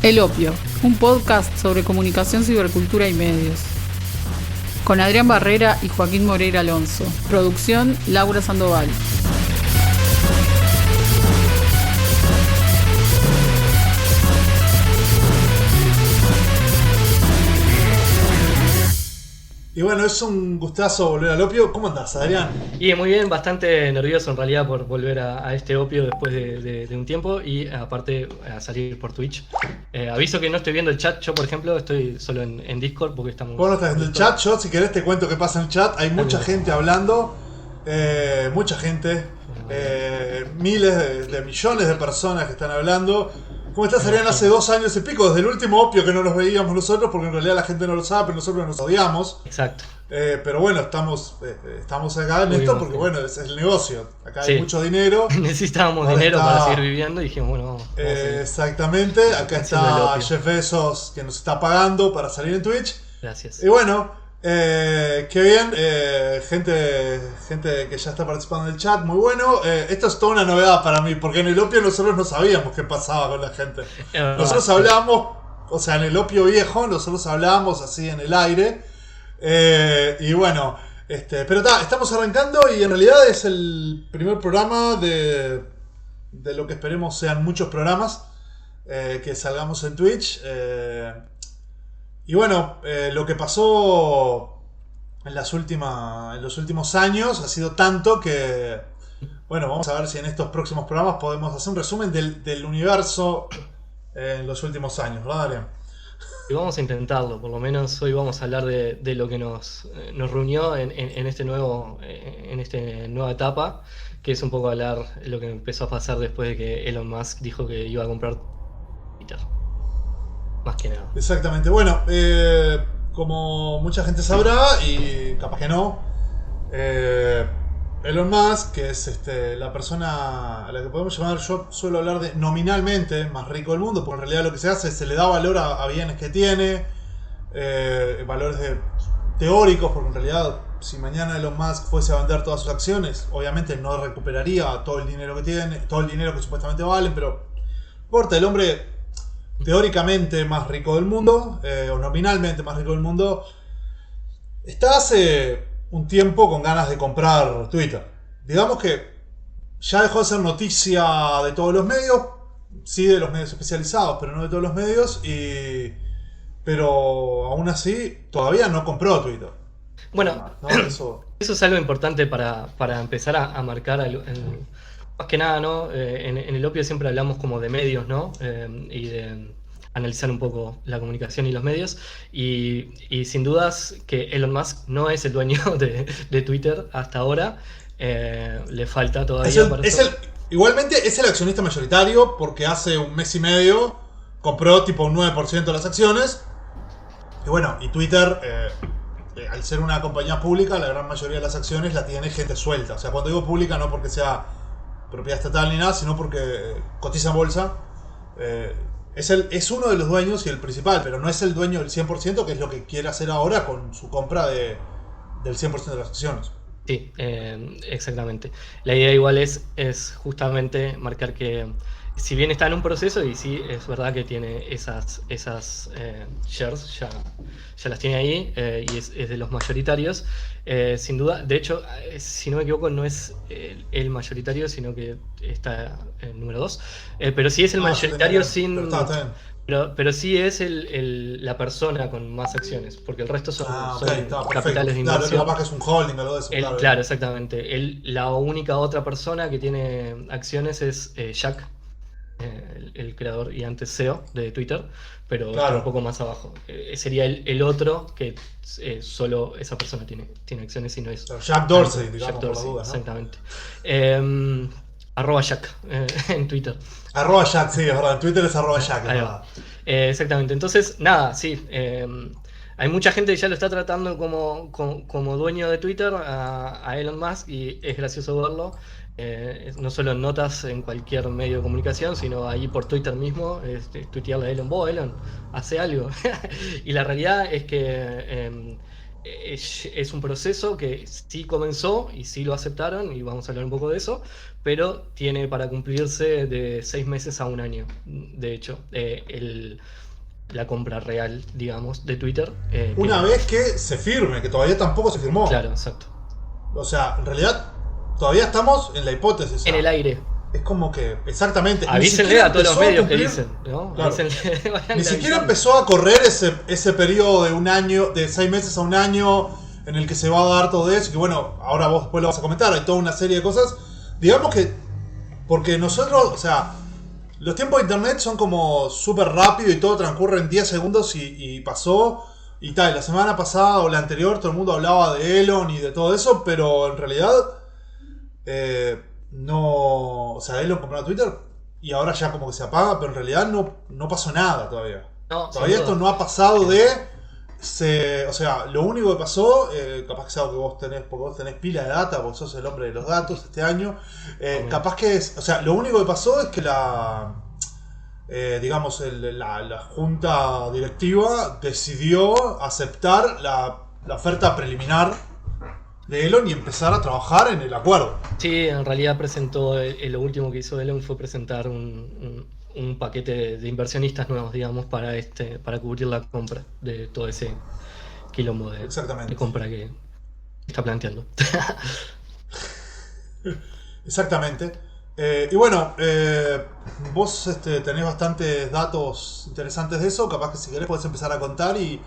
El Opio, un podcast sobre comunicación, cibercultura y medios. Con Adrián Barrera y Joaquín Moreira Alonso. Producción, Laura Sandoval. Y bueno, es un gustazo volver al Opio. ¿Cómo andás, Adrián? Y muy bien, bastante nervioso en realidad por volver a este Opio después de un tiempo y aparte a salir por Twitch. Aviso que no estoy viendo el chat, yo por ejemplo estoy solo en Discord porque estamos... Vos no estás viendo el chat, yo si querés te cuento qué pasa en el chat. Hay mucha gente hablando, mucha gente, miles de millones de personas que están hablando. ¿Cómo estás, Adrián? Hace 2 años y pico, desde el último Opio que no nos veíamos nosotros, porque en realidad la gente no lo sabe, pero nosotros nos odiamos. Exacto. Pero bueno, estamos acá en esto porque bueno, es el negocio. Acá hay mucho dinero. Necesitábamos dinero para seguir viviendo y dijimos, bueno, vamos exactamente, acá está Jeff Bezos que nos está pagando para salir en Twitch. Gracias. Y bueno, qué bien, gente que ya está participando en el chat, muy bueno. Esto es toda una novedad para mí, porque en el Opio nosotros no sabíamos qué pasaba con la gente. Nosotros hablábamos, o sea, en el Opio viejo, nosotros hablábamos así en el aire. Y bueno, pero estamos arrancando y en realidad es el primer programa de lo que esperemos sean muchos programas que salgamos en Twitch. Y bueno, lo que pasó en los últimos años ha sido tanto que, bueno, vamos a ver si en estos próximos programas podemos hacer un resumen del universo en los últimos años, ¿verdad, Adrián? Y vamos a intentarlo, por lo menos hoy vamos a hablar de lo que nos reunió en esta nueva etapa, que es un poco hablar de lo que empezó a pasar después de que Elon Musk dijo que iba a comprar Twitter. Más que nada. Exactamente. Bueno, como mucha gente sabrá, y capaz que no, Elon Musk, que es la persona a la que podemos llamar, yo suelo hablar de nominalmente más rico del mundo, porque en realidad lo que se hace es se le da valor a bienes que tiene, valores teóricos, porque en realidad si mañana Elon Musk fuese a vender todas sus acciones, obviamente no recuperaría todo el dinero que tiene, todo el dinero que supuestamente valen, pero no importa, el hombre teóricamente más rico del mundo, o nominalmente más rico del mundo, está hace un tiempo con ganas de comprar Twitter. Digamos que ya dejó de ser noticia de todos los medios, sí de los medios especializados, pero no de todos los medios, pero aún así todavía no compró Twitter. Bueno, ¿no? Eso es algo importante para empezar a marcar más que nada, ¿no? En el Opio siempre hablamos como de medios, ¿no? Y de analizar un poco la comunicación y los medios. Y sin dudas que Elon Musk no es el dueño de Twitter hasta ahora. Le falta todavía para eso. Igualmente es el accionista mayoritario porque hace un mes y medio compró tipo un 9% de las acciones. Y bueno, y Twitter... al ser una compañía pública, la gran mayoría de las acciones la tiene gente suelta. O sea, cuando digo pública no porque sea propiedad estatal ni nada, sino porque cotiza en bolsa. Es uno de los dueños y el principal, pero no es el dueño del 100%, que es lo que quiere hacer ahora con su compra del 100% de las acciones. Sí, exactamente. La idea igual es justamente marcar que si bien está en un proceso, y sí es verdad que tiene esas shares, ya las tiene ahí, y es de los mayoritarios, sin duda. De hecho, si no me equivoco, no es el mayoritario, sino que está en número 2. Pero sí es el mayoritario sin... Pero sí es la persona con más acciones, porque el resto son capitales de inversión. Claro, capaz que es un holding o algo de eso. Claro, exactamente. La única otra persona que tiene acciones es Jack, el creador y antes CEO de Twitter, pero está un poco más abajo. Sería el otro que solo esa persona tiene acciones y no es... Jack Dorsey, digamos, Jack Dorsey, por la duda, ¿no? Exactamente. @Jack en Twitter. @Jack, sí, es verdad. En Twitter es @Jack. Exactamente. Entonces, nada, sí. Hay mucha gente que ya lo está tratando como dueño de Twitter a Elon Musk, y es gracioso verlo. No solo en notas en cualquier medio de comunicación, sino ahí por Twitter mismo, tuitearle a Elon, Elon, hace algo. Y la realidad es que es un proceso que sí comenzó y sí lo aceptaron, y vamos a hablar un poco de eso, pero tiene para cumplirse de 6 meses a un año, de hecho, la compra real, digamos, de Twitter. Una vez que se firme, que todavía tampoco se firmó. Claro, exacto. O sea, en realidad todavía estamos en la hipótesis. En el aire. Es como que, exactamente. Avísenle a todos los medios que dicen, ¿no? Claro. Ni siquiera empezó a correr ese periodo de un año, de 6 meses a un año, en el que se va a dar todo eso. Que bueno, ahora vos después lo vas a comentar, hay toda una serie de cosas. Digamos que, porque nosotros, o sea, los tiempos de internet son como súper rápido y todo transcurre en 10 segundos y pasó. Y tal, la semana pasada o la anterior todo el mundo hablaba de Elon y de todo eso, pero en realidad no, o sea, Elon compró Twitter y ahora ya como que se apaga, pero en realidad no pasó nada todavía. No, todavía esto no ha pasado de... o sea, lo único que pasó, capaz que es algo que vos tenés, porque vos tenés pila de data, porque sos el hombre de los datos este año, capaz que es, o sea, lo único que pasó es que digamos, la junta directiva decidió aceptar la oferta preliminar de Elon y empezar a trabajar en el acuerdo. Sí, en realidad presentó, lo último que hizo Elon fue presentar un paquete de inversionistas nuevos, digamos, para cubrir la compra de todo ese quilombo de compra que está planteando. Exactamente. Y bueno, vos tenés bastantes datos interesantes de eso. Capaz que si querés podés empezar a contar y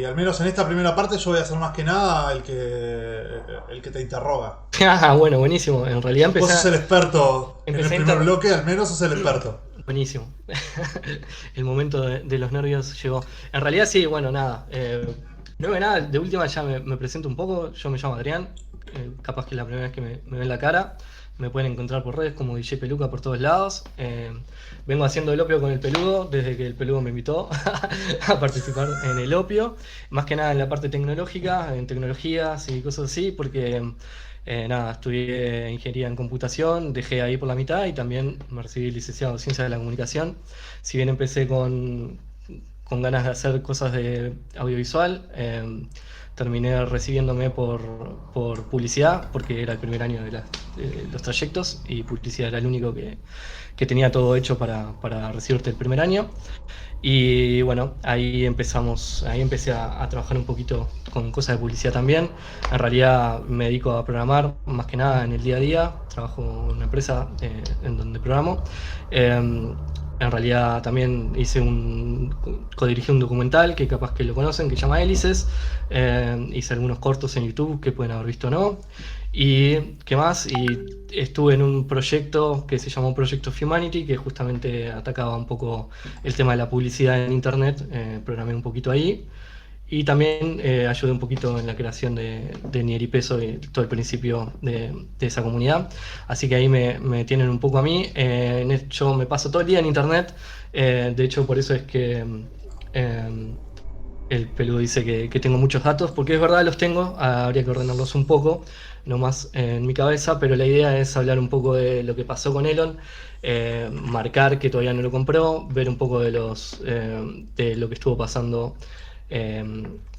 al menos en esta primera parte yo voy a hacer más que nada el que te interroga. Ah, bueno, buenísimo. En realidad vos sos el experto en el primer bloque, al menos sos el experto. Buenísimo. El momento de los nervios llegó. En realidad sí, bueno, nada. No ve nada, de última ya me presento un poco. Yo me llamo Adrián. Capaz que es la primera vez que me ven la cara. Me pueden encontrar por redes como DJ Peluca por todos lados. Vengo haciendo el opio con el peludo desde que el peludo me invitó a participar en el opio. Más que nada en la parte tecnológica, en tecnologías y cosas así, porque nada, estudié ingeniería en computación, dejé ahí por la mitad y también me recibí licenciado en Ciencias de la Comunicación. Si bien empecé con ganas de hacer cosas de audiovisual, terminé recibiéndome por publicidad, porque era el primer año de los trayectos y publicidad era el único que tenía todo hecho para recibirte el primer año. Y bueno, ahí empecé a trabajar un poquito con cosas de publicidad también. En realidad me dedico a programar más que nada en el día a día. Trabajo en una empresa en donde programo. En realidad también codirigí un documental que capaz que lo conocen, que se llama Hélices. Hice algunos cortos en YouTube que pueden haber visto o no. Y ¿qué más? Y estuve en un proyecto que se llamó Project of Humanity, que justamente atacaba un poco el tema de la publicidad en internet. Programé un poquito ahí. Y también ayudé un poquito en la creación de Nieripeso y todo el principio de esa comunidad. Así que ahí me tienen un poco a mí. Yo me paso todo el día en internet. De hecho, por eso es que el peludo dice que tengo muchos datos, porque es verdad, los tengo. Habría que ordenarlos un poco, nomás en mi cabeza. Pero la idea es hablar un poco de lo que pasó con Elon. Marcar que todavía no lo compró. Ver un poco de lo que estuvo pasando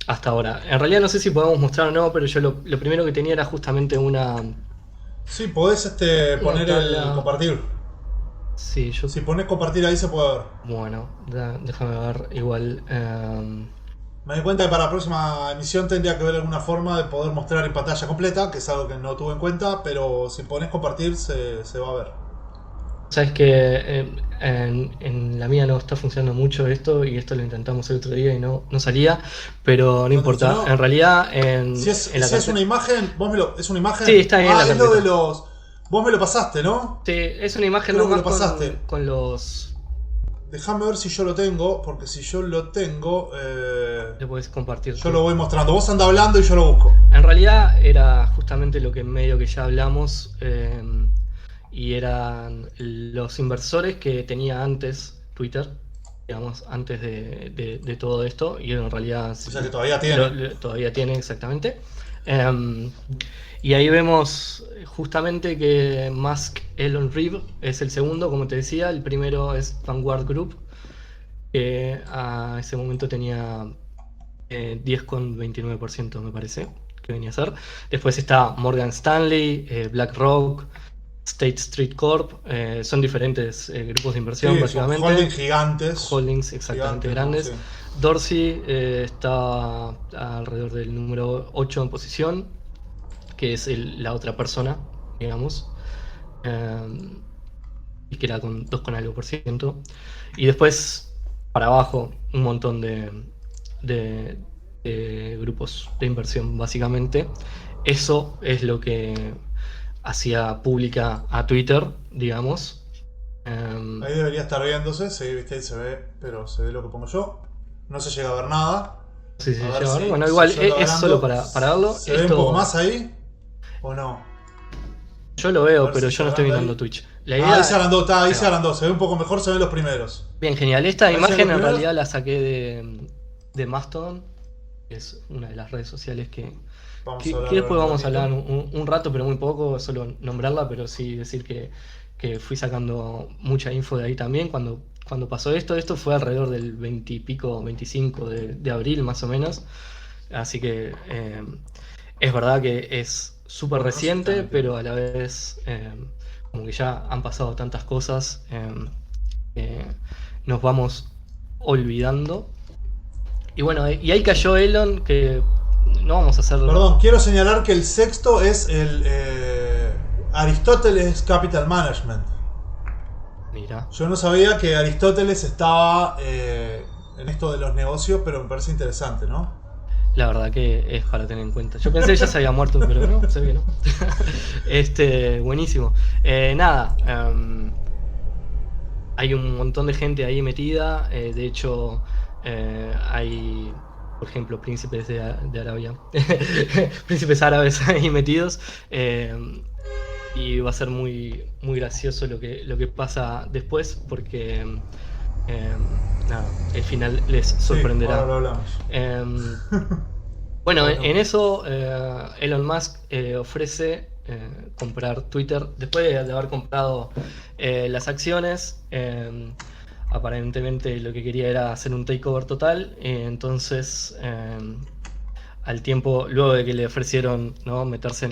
hasta ahora. En realidad no sé si podemos mostrar o no, pero yo lo primero que tenía era justamente una... Sí, podés poner el compartir. Sí, si pones compartir ahí se puede ver. Bueno, déjame ver, igual... Me di cuenta que para la próxima emisión tendría que haber alguna forma de poder mostrar en pantalla completa, que es algo que no tuve en cuenta, pero si pones compartir se va a ver. Sabes que en la mía no está funcionando mucho esto, y esto lo intentamos el otro día y no salía, pero no importa. Funcionó. En realidad, si es una imagen, es una imagen. Sí, está ahí en la es lo de los. Vos me lo pasaste, ¿no? Sí, es una imagen Creo que nomás lo pasaste. con los. Déjame ver si yo lo tengo, porque si yo lo tengo. Lo podés compartir. Yo lo voy mostrando. Vos andá hablando y yo lo busco. En realidad era justamente lo que en medio que ya hablamos. Y eran los inversores que tenía antes Twitter, digamos, antes de todo esto, y en realidad... O sea que todavía tiene. Todavía tiene, exactamente. Y ahí vemos justamente que Musk Elon Reeve es el segundo, como te decía. El primero es Vanguard Group, que a ese momento tenía 10,29% me parece que venía a ser. Después está Morgan Stanley, BlackRock, State Street Corp, son diferentes grupos de inversión, Sí, básicamente. son holdings gigantes. Holdings exactamente Gigantes, grandes. sí. Dorsey está alrededor del número 8 en posición, que es la otra persona, digamos, y que era con 2 con algo por ciento. Y después, para abajo, un montón de grupos de inversión, básicamente. Eso es lo que hacía pública a Twitter, digamos. Ahí debería estar viéndose, sí, viste, ahí se ve, pero se ve lo que pongo yo. No se llega a ver nada. Sí, sí, A ver si- bueno, igual si yo lo es agrando, solo para verlo. ¿Se ve un poco más ahí? ¿O no? Yo lo A veo, ver pero si yo no se estoy agranda mirando ahí. Twitch. La idea, Ahí se agrandó, está, ahí Ahí se va. agrandó. Se ve un poco mejor, se ven los primeros. Bien, genial. Esta Ahí se imagen ve en primero. realidad la saqué de Mastodon, que es una de las redes sociales que Vamos que a hablar después un vamos a ratito. hablar un rato, pero muy poco, solo nombrarla, pero sí decir que fui sacando mucha info de ahí también cuando pasó esto. Esto fue alrededor del 20 y pico, 25 de abril más o menos. Así que es verdad que es súper Bueno, no sé reciente, tanto. pero a la vez como que ya han pasado tantas cosas, nos vamos olvidando. Y bueno, y ahí cayó Elon, que no vamos a hacer... Perdón, quiero señalar que el sexto es el Aristóteles Capital Management. Mira. Yo no sabía que Aristóteles estaba en esto de los negocios, pero me parece interesante, ¿no? La verdad que es para tener en cuenta. Yo pensé que ya se había muerto, pero no, se ve que no. Buenísimo. Nada, hay un montón de gente ahí metida. De hecho, hay, por ejemplo, príncipes de Arabia, príncipes árabes ahí metidos. Y va a ser muy, muy gracioso lo que pasa después, porque nada, el final les sorprenderá. Sí, ahora lo hablamos. Bueno, en eso Elon Musk ofrece comprar Twitter después de haber comprado las acciones. Aparentemente lo que quería era hacer un takeover total. Entonces, al tiempo, luego de que le ofrecieron, ¿no?, meterse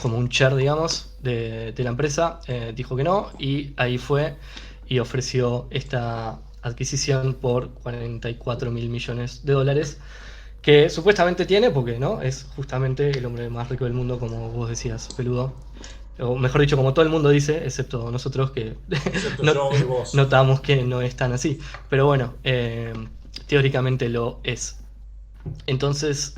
como un share, digamos, de la empresa, dijo que no, y ahí fue y ofreció esta adquisición por 44 mil millones de dólares, que supuestamente tiene, porque no es justamente el hombre más rico del mundo, como vos decías, peludo. O mejor dicho, como todo el mundo dice, excepto nosotros, que Excepto yo y vos. notamos que no es tan así. Pero bueno, teóricamente lo es. Entonces,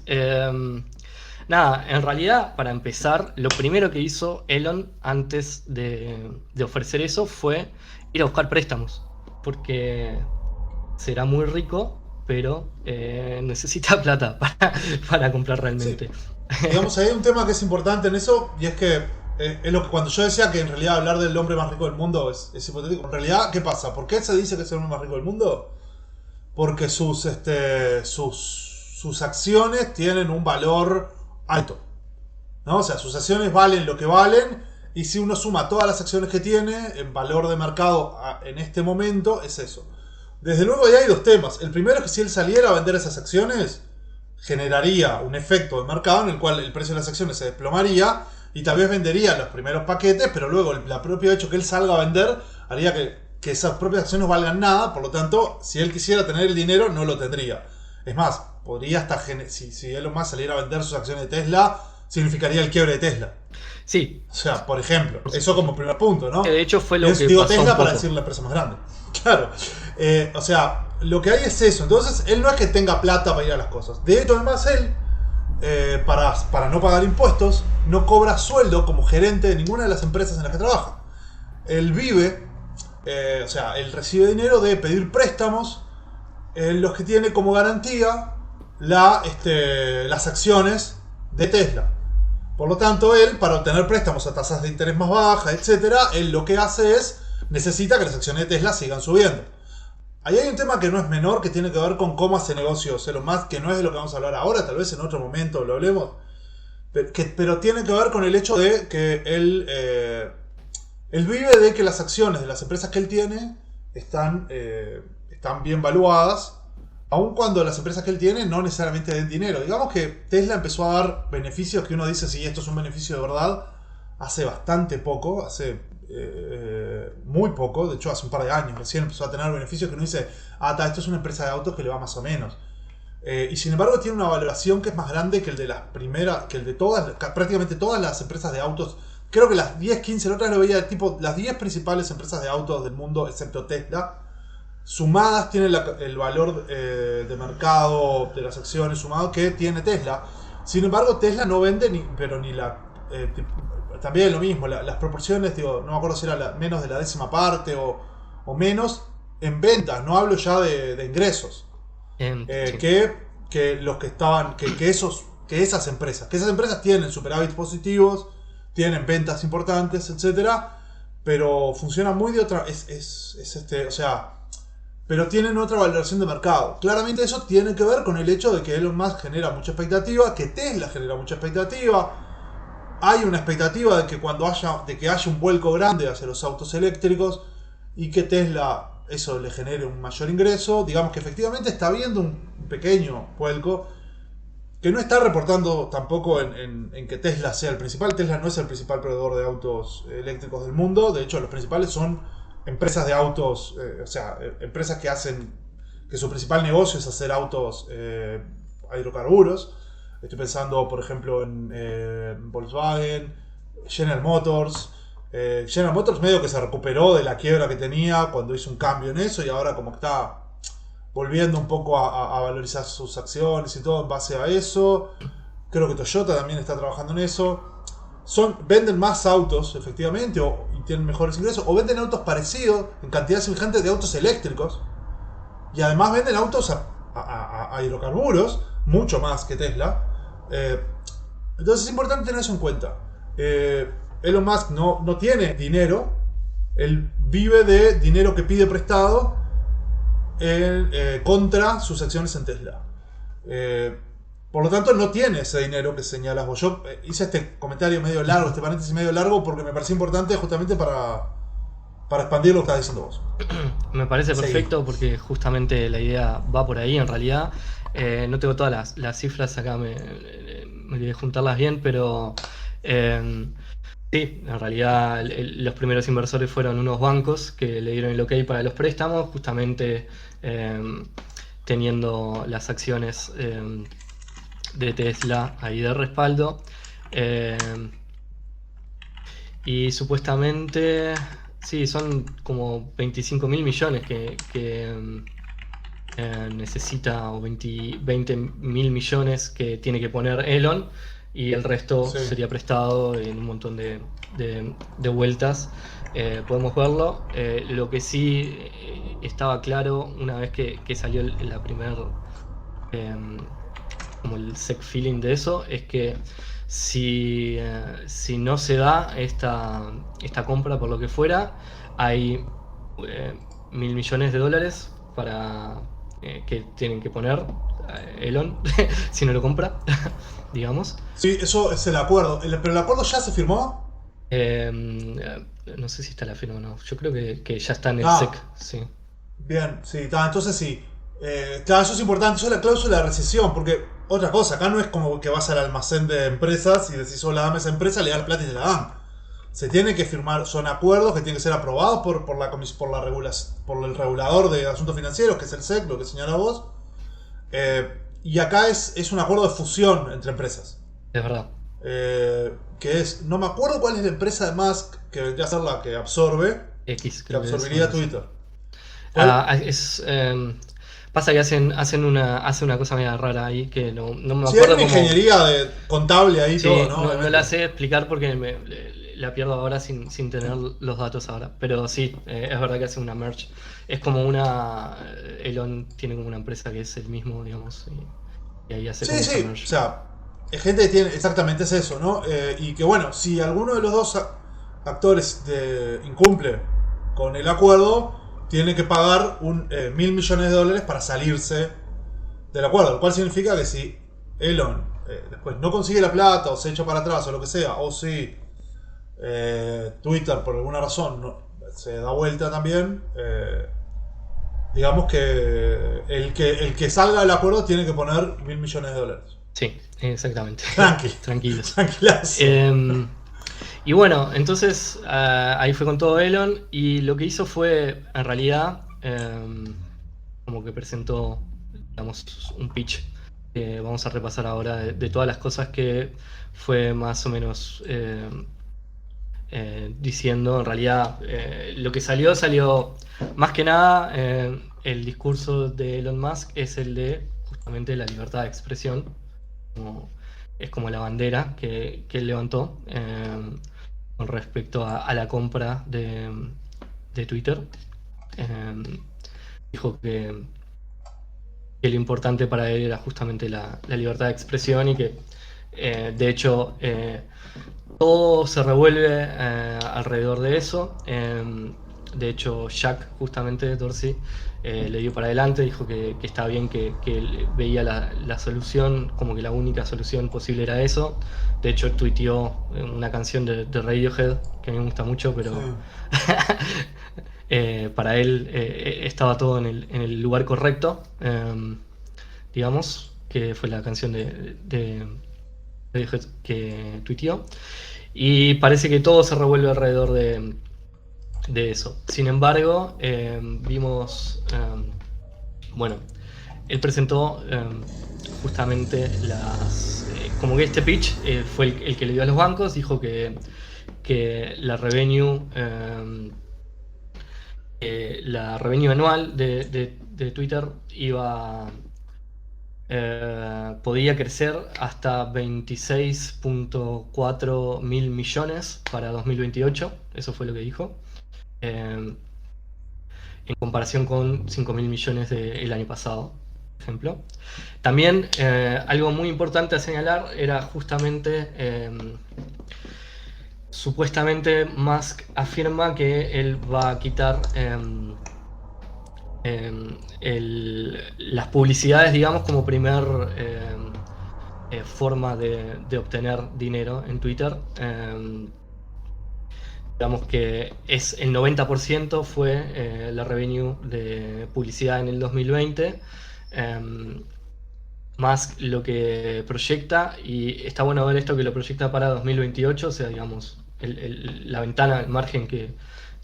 nada, en realidad, para empezar, lo primero que hizo Elon antes de ofrecer eso fue ir a buscar préstamos, porque será muy rico, pero necesita plata para comprar realmente. Sí. Digamos, hay un tema que es importante en eso, y es que es lo que cuando yo decía que en realidad hablar del hombre más rico del mundo es hipotético. En realidad, ¿qué pasa? ¿Por qué se dice que es el hombre más rico del mundo? Porque sus acciones tienen un valor alto, ¿no? O sea, sus acciones valen lo que valen, y si uno suma todas las acciones que tiene en valor de mercado en este momento, es eso. Desde luego ya hay dos temas. El primero es que si él saliera a vender esas acciones, generaría un efecto de mercado en el cual el precio de las acciones se desplomaría y tal vez vendería los primeros paquetes, pero luego el propio hecho que él salga a vender haría que esas propias acciones no valgan nada. Por lo tanto, si él quisiera tener el dinero, no lo tendría. Es más, podría hasta si Elon Musk saliera a vender sus acciones de Tesla, significaría el quiebre de Tesla. Sí. O sea, por ejemplo, eso como primer punto, ¿no? De hecho fue lo que digo pasó Tesla un para poco. decir la empresa más grande. Claro. O sea, lo que hay es eso. Entonces, él no es que tenga plata para ir a las cosas. De hecho, además, él, para no pagar impuestos, no cobra sueldo como gerente de ninguna de las empresas en las que trabaja. Él vive, o sea, él recibe dinero de pedir préstamos en los que tiene como garantía las acciones de Tesla. Por lo tanto, él, para obtener préstamos a tasas de interés más bajas, etcétera, él lo que hace es, necesita que las acciones de Tesla sigan subiendo. Ahí hay un tema que no es menor, que tiene que ver con cómo hace negocios Elon Musk, que no es de lo que vamos a hablar ahora, tal vez en otro momento lo hablemos, pero tiene que ver con el hecho de que él vive de que las acciones de las empresas que él tiene están bien valuadas, aun cuando las empresas que él tiene no necesariamente den dinero. Digamos que Tesla empezó a dar beneficios que uno dice, sí, esto es un beneficio de verdad, hace bastante poco, hace muy poco, de hecho hace un par de años recién empezó a tener beneficios que uno dice, esto es una empresa de autos que le va más o menos. Y sin embargo tiene una valoración que es más grande que el de las primeras, que el de prácticamente todas las empresas de autos. Creo que las 10, 15, la otra vez lo veía, tipo, las 10 principales empresas de autos del mundo, excepto Tesla, sumadas tienen el valor de mercado de las acciones sumado que tiene Tesla. Sin embargo, Tesla no vende también lo mismo, las proporciones, digo, no me acuerdo si era menos de la 10ª parte o menos en ventas, no hablo ya de ingresos. Sí. Que los que estaban, que esas empresas tienen superávits positivos, tienen ventas importantes, etcétera, pero funcionan muy de otra, o sea, pero tienen otra valoración de mercado. Claramente eso tiene que ver con el hecho de que Elon Musk genera mucha expectativa, que Tesla genera mucha expectativa. Hay una expectativa de que haya un vuelco grande hacia los autos eléctricos y que Tesla eso le genere un mayor ingreso. Digamos que efectivamente está habiendo un pequeño vuelco que no está reportando tampoco en que Tesla sea el principal. Tesla no es el principal proveedor de autos eléctricos del mundo. De hecho, los principales son empresas de autos, empresas que su principal negocio es hacer autos a hidrocarburos. Estoy pensando, por ejemplo, en Volkswagen, General Motors. General Motors medio que se recuperó de la quiebra que tenía cuando hizo un cambio en eso y ahora como que está volviendo un poco a valorizar sus acciones y todo en base a eso. Creo que Toyota también está trabajando en eso. Venden más autos, efectivamente, y tienen mejores ingresos, o venden autos parecidos en cantidad semejante de autos eléctricos. Y además venden autos a hidrocarburos, mucho más que Tesla. Entonces es importante tener eso en cuenta. Elon Musk no tiene dinero. Él vive de dinero que pide prestado contra sus acciones en Tesla. Por lo tanto, no tiene ese dinero que señalas vos. Yo hice este comentario medio largo, este paréntesis medio largo, porque me pareció importante justamente para expandir lo que estás diciendo vos. Me parece perfecto porque justamente la idea va por ahí en realidad. No tengo todas las cifras acá, me voy a juntarlas bien, pero sí, en realidad los primeros inversores fueron unos bancos que le dieron el ok para los préstamos, justamente teniendo las acciones de Tesla ahí de respaldo. Y supuestamente, sí, son como 25 mil millones que necesita, o 20 mil millones que tiene que poner Elon, y el resto sería prestado en un montón de vueltas. Podemos verlo. Lo que sí estaba claro una vez que salió la primer como el SEC feeling de eso, es que si no se da esta compra por lo que fuera, hay $1.000 millones para que tienen que poner Elon si no lo compra, digamos. Sí, eso es el acuerdo. ¿Pero el acuerdo ya se firmó? No sé si está la firma o no. Yo creo que ya está en el SEC, sí. Bien, sí, entonces sí. Claro, eso es importante. Eso es la cláusula de rescisión, porque otra cosa, acá no es como que vas al almacén de empresas y decís, hola, dame esa empresa, le das plata y te la dan. Se tiene que firmar, son acuerdos que tienen que ser aprobados por el regulador de asuntos financieros, que es el SEC, lo que señala vos. Y acá es un acuerdo de fusión entre empresas. Es verdad. No me acuerdo cuál es la empresa de Musk que vendría a ser la que absorbe. X, que absorbería Twitter. Pasa que hacen una cosa media rara ahí que no me acuerdo. Sí, hay una ingeniería contable ahí, sí, todo, ¿no? No la sé explicar porque la pierdo ahora sin tener los datos ahora. Pero sí, es verdad que hace una merge. Es como Elon tiene como una empresa que es el mismo, digamos, y ahí hace como esa merge. O sea, hay gente que tiene, exactamente es eso, ¿no? Y que bueno, si alguno de los dos actores incumple con el acuerdo, tiene que pagar $1.000 millones para salirse del acuerdo, lo cual significa que si Elon después no consigue la plata o se echa para atrás o lo que sea, o si Twitter por alguna razón se da vuelta también, digamos que el que salga del acuerdo tiene que poner $1.000 millones. Sí, exactamente. Tranquilos. Y bueno, entonces ahí fue con todo Elon, y lo que hizo fue, en realidad, como que presentó, digamos, un pitch que vamos a repasar ahora de todas las cosas que fue más o menos diciendo. En realidad, lo que salió más que nada, el discurso de Elon Musk es el de justamente la libertad de expresión. Es como la bandera que él levantó con respecto a la compra de Twitter. Dijo que lo importante para él era justamente la libertad de expresión, y que de hecho todo se revuelve alrededor de eso. De hecho, Jack, justamente Dorsey, le dio para adelante, dijo que estaba bien, que él veía la solución, como que la única solución posible era eso. De hecho, tuiteó una canción de Radiohead, que a mí me gusta mucho, pero para él estaba todo en el lugar correcto, digamos, que fue la canción de Radiohead que tuiteó. Y parece que todo se revuelve alrededor de eso. Sin embargo, vimos, bueno, él presentó justamente como que este pitch fue el que le dio a los bancos. Dijo que la revenue anual de Twitter podía crecer hasta 26.4 mil millones para 2028. Eso fue lo que dijo, en comparación con 5.000 millones del año pasado, por ejemplo. También algo muy importante a señalar era justamente, supuestamente Musk afirma que él va a quitar las publicidades, digamos, como primer forma de obtener dinero en Twitter. Digamos que es el 90% fue la revenue de publicidad en el 2020. Más lo que proyecta, y está bueno ver esto, que lo proyecta para 2028, o sea, digamos, la ventana, el margen que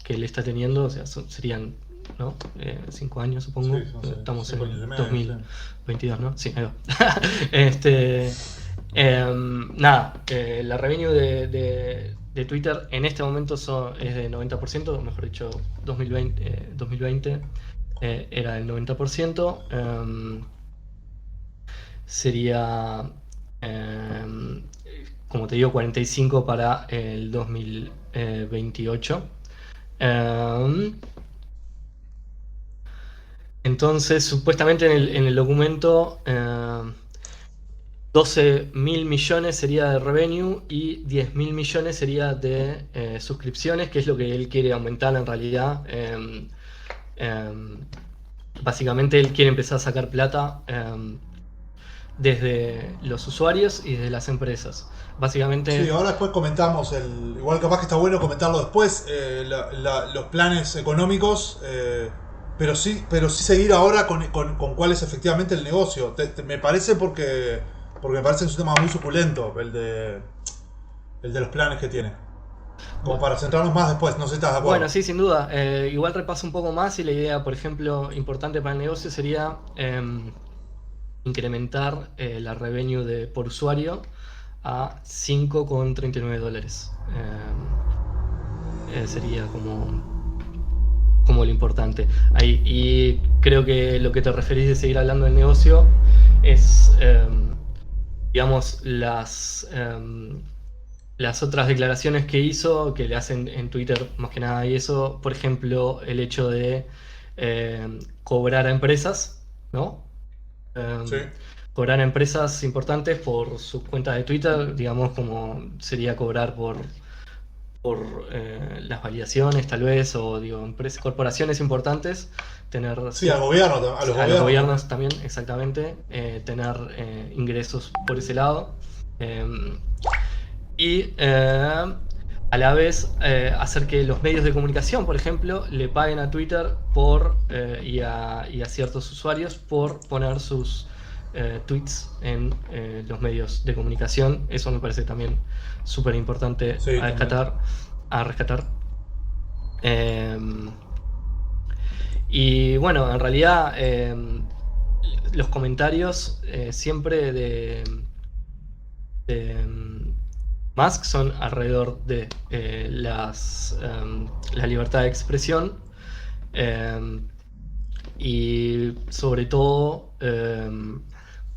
él está teniendo, o sea, serían, ¿no? 5 años, supongo. Sí, estamos en el 2022, ¿no? Sí, ahí va. Nada, la revenue de Twitter en este momento es de 90%, mejor dicho, 2020 era el 90%. Sería, como te digo, 45 para el 2028. Entonces, supuestamente en el documento, 12.000 millones sería de revenue y 10.000 millones sería de suscripciones, que es lo que él quiere aumentar en realidad. Básicamente él quiere empezar a sacar plata desde los usuarios y desde las empresas. Básicamente. Sí, ahora después comentamos, igual capaz que está bueno comentarlo después, los planes económicos, pero sí seguir ahora con cuál es efectivamente el negocio. Me parece porque me parece que es un tema muy suculento el de los planes que tiene. Como para centrarnos más después, no sé si estás de acuerdo. Bueno, sí, sin duda. Igual repaso un poco más, y la idea, por ejemplo, importante para el negocio sería incrementar la revenue por usuario a $5.39. Sería como lo importante. Ahí, y creo que lo que te referís de seguir hablando del negocio es, digamos, las otras declaraciones que hizo, que le hacen en Twitter más que nada, y eso, por ejemplo, el hecho de cobrar a empresas, ¿no? Sí. Cobrar a empresas importantes por sus cuentas de Twitter, digamos, como sería cobrar por las validaciones, tal vez, o digo, corporaciones importantes, tener... Sí, al gobierno, a los gobiernos también, exactamente, tener ingresos por ese lado. Y a la vez hacer que los medios de comunicación, por ejemplo, le paguen a Twitter y a ciertos usuarios por poner sus tweets en los medios de comunicación. Eso me parece también súper importante a rescatar. Y bueno, en realidad los comentarios siempre de Musk son alrededor de la libertad de expresión y sobre todo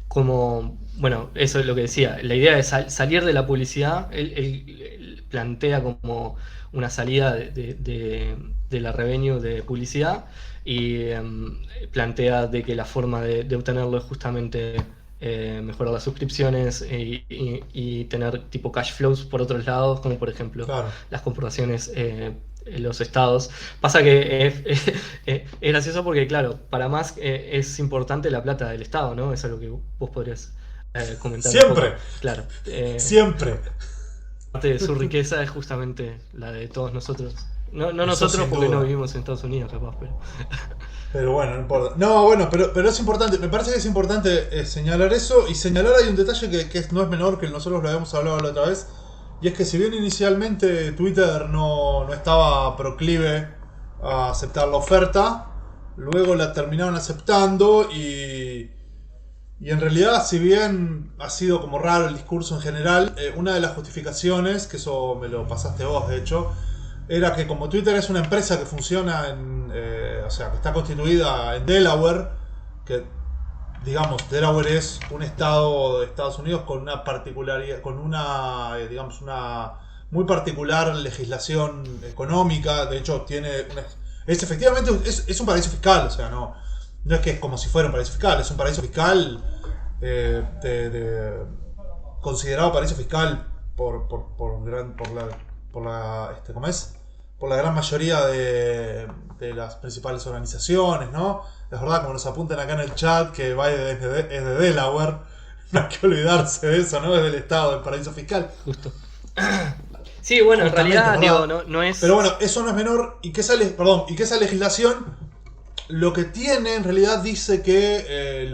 como, bueno, eso es lo que decía, la idea de salir de la publicidad. Él plantea como una salida de la revenue de publicidad y plantea de que la forma de obtenerlo es justamente mejorar las suscripciones y tener tipo cash flows por otros lados, como por ejemplo las corporaciones en los estados. Pasa que es gracioso porque, claro, para Musk es importante la plata del estado, ¿no? Eso es lo que vos podrías comentar. Siempre. Claro. Siempre. Parte de su riqueza es justamente la de todos nosotros. No nosotros porque no vivimos en Estados Unidos, capaz, pero bueno, no importa. No, bueno, pero es importante. Me parece que es importante señalar eso. Y señalar hay un detalle que no es menor, que nosotros lo habíamos hablado la otra vez. Y es que si bien inicialmente Twitter no estaba proclive a aceptar la oferta, luego la terminaron aceptando y en realidad, si bien ha sido como raro el discurso en general, una de las justificaciones, que eso me lo pasaste vos de hecho, era que como Twitter es una empresa que funciona o sea, que está constituida en Delaware, que digamos, Delaware es un estado de Estados Unidos con una particularidad, con una, digamos, una muy particular legislación económica. De hecho, es efectivamente es un paraíso fiscal, o sea, no es que es como si fuera un paraíso fiscal, es un paraíso fiscal considerado paraíso fiscal por la gran mayoría de las principales organizaciones, ¿no? Es verdad, como nos apuntan acá en el chat, que Biden es de Delaware. No hay que olvidarse de eso, ¿no? Es del estado del paraíso fiscal. Justo. Sí, bueno, en realidad, digo, no es... Pero bueno, eso no es menor. Y que esa legislación lo que tiene, en realidad, dice que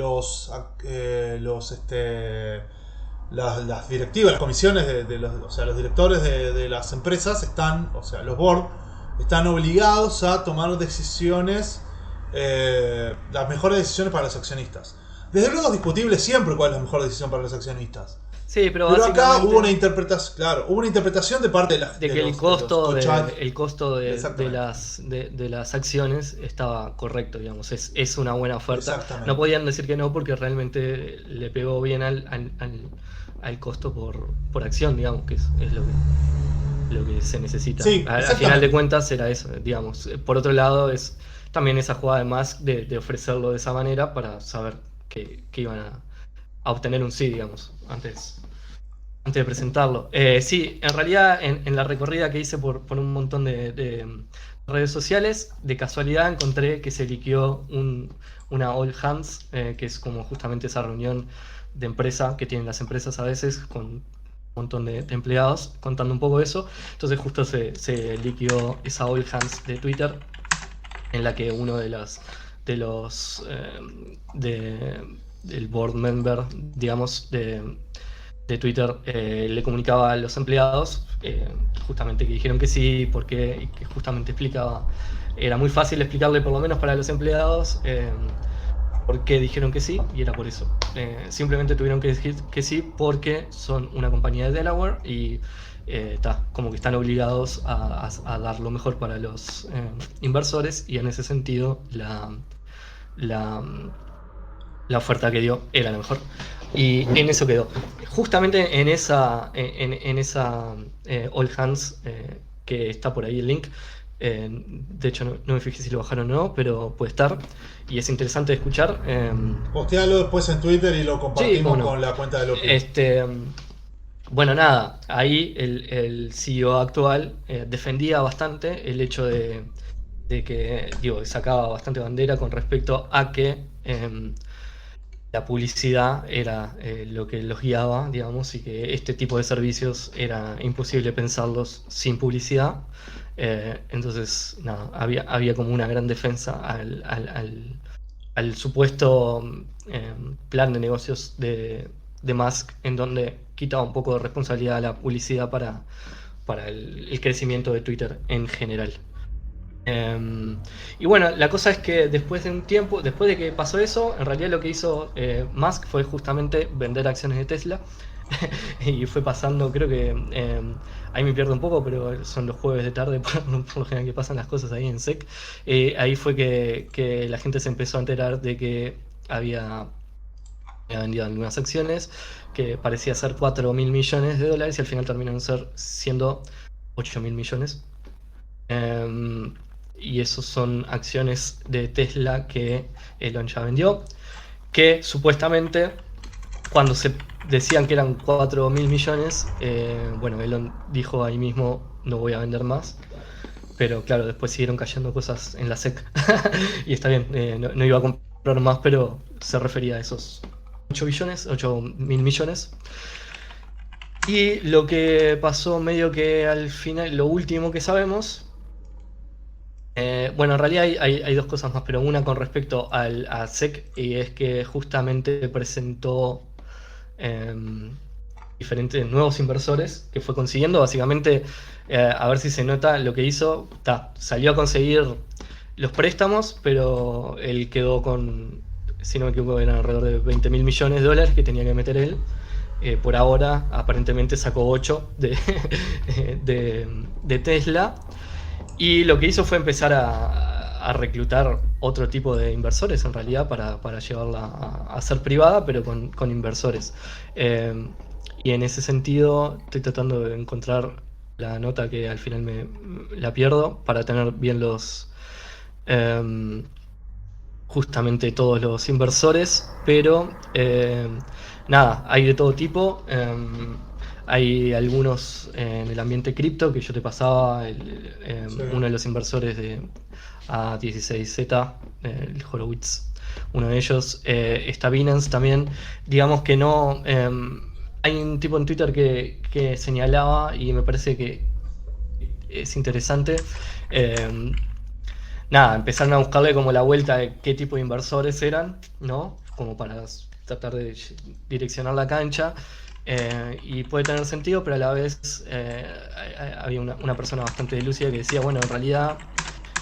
las directivas, las comisiones los directores de las empresas los board, están obligados a tomar decisiones, las mejores decisiones para los accionistas. Desde luego es discutible siempre cuál es la mejor decisión para los accionistas. Sí, pero acá hubo una interpretación de parte de que el costo de las acciones estaba correcto, digamos, es una buena oferta. No podían decir que no porque realmente le pegó bien al costo por acción, digamos, que es lo que se necesita. Sí, al final de cuentas era eso, digamos. Por otro lado, es también esa jugada de Musk de ofrecerlo de esa manera para saber que iban a obtener un sí, digamos, antes de presentarlo. Sí, en realidad en la recorrida que hice por un montón de redes sociales, de casualidad encontré que se liqueó una All Hands, que es como justamente esa reunión de empresa que tienen las empresas a veces con un montón de empleados, contando un poco eso. Entonces justo se liqueó esa All Hands de Twitter, en la que uno del board member, digamos, de Twitter le comunicaba a los empleados justamente que dijeron que sí, porque, y que justamente explicaba, era muy fácil explicarle, por lo menos para los empleados, por qué dijeron que sí, y era por eso. Simplemente tuvieron que decir que sí porque son una compañía de Delaware y como que están obligados a dar lo mejor para los inversores, y en ese sentido la oferta que dio era la mejor. Y en eso quedó. Justamente en esa All Hands, que está por ahí el link. De hecho, no me fijé si lo bajaron o no, pero puede estar. Y es interesante de escuchar. Postealo después en Twitter y lo compartimos con la cuenta de Opio. Bueno, nada. Ahí el CEO actual defendía bastante el hecho de que, sacaba bastante bandera con respecto a que la publicidad era lo que los guiaba, digamos, y que este tipo de servicios era imposible pensarlos sin publicidad. Entonces, nada, había como una gran defensa al supuesto plan de negocios de Musk, en donde quitaba un poco de responsabilidad a la publicidad para el crecimiento de Twitter en general. Y bueno, la cosa es que después de un tiempo, después de que pasó eso, en realidad lo que hizo Musk fue justamente vender acciones de Tesla. Y fue pasando, creo que ahí me pierdo un poco, pero son los jueves de tarde por lo general que pasan las cosas ahí en SEC. Ahí fue que la gente se empezó a enterar de que había vendido algunas acciones, que parecía ser 4.000 millones de dólares y al final terminaron siendo 8.000 millones. Y esos son acciones de Tesla que Elon ya vendió, que supuestamente cuando se decían que eran 4.000 millones, bueno, Elon dijo ahí mismo, no voy a vender más, pero claro, después siguieron cayendo cosas en la SEC, y está bien, no iba a comprar más, pero se refería a esos 8.000 millones. Y lo que pasó medio que al final, lo último que sabemos, bueno, en realidad hay dos cosas más, pero una con respecto a SEC, y es que justamente presentó diferentes nuevos inversores que fue consiguiendo. Básicamente, a ver si se nota lo que hizo, salió a conseguir los préstamos, pero él quedó con, si no me equivoco, eran alrededor de 20.000 millones de dólares que tenía que meter él. Por ahora, aparentemente sacó 8 de Tesla. Y lo que hizo fue empezar a reclutar otro tipo de inversores, en realidad, para llevarla a ser privada, pero con inversores. Y en ese sentido, estoy tratando de encontrar la nota que al final la pierdo, para tener bien justamente todos los inversores, pero nada, hay de todo tipo. Hay algunos en el ambiente cripto que yo te pasaba, Sí. uno de los inversores de A16Z, el Horowitz, uno de ellos. Está Binance también. Digamos que no. Hay un tipo en Twitter que señalaba, y me parece que es interesante. Nada, empezaron a buscarle como la vuelta de qué tipo de inversores eran, ¿no? Como para tratar de direccionar la cancha. Y puede tener sentido, pero a la vez había una persona bastante lúcida que decía, bueno, en realidad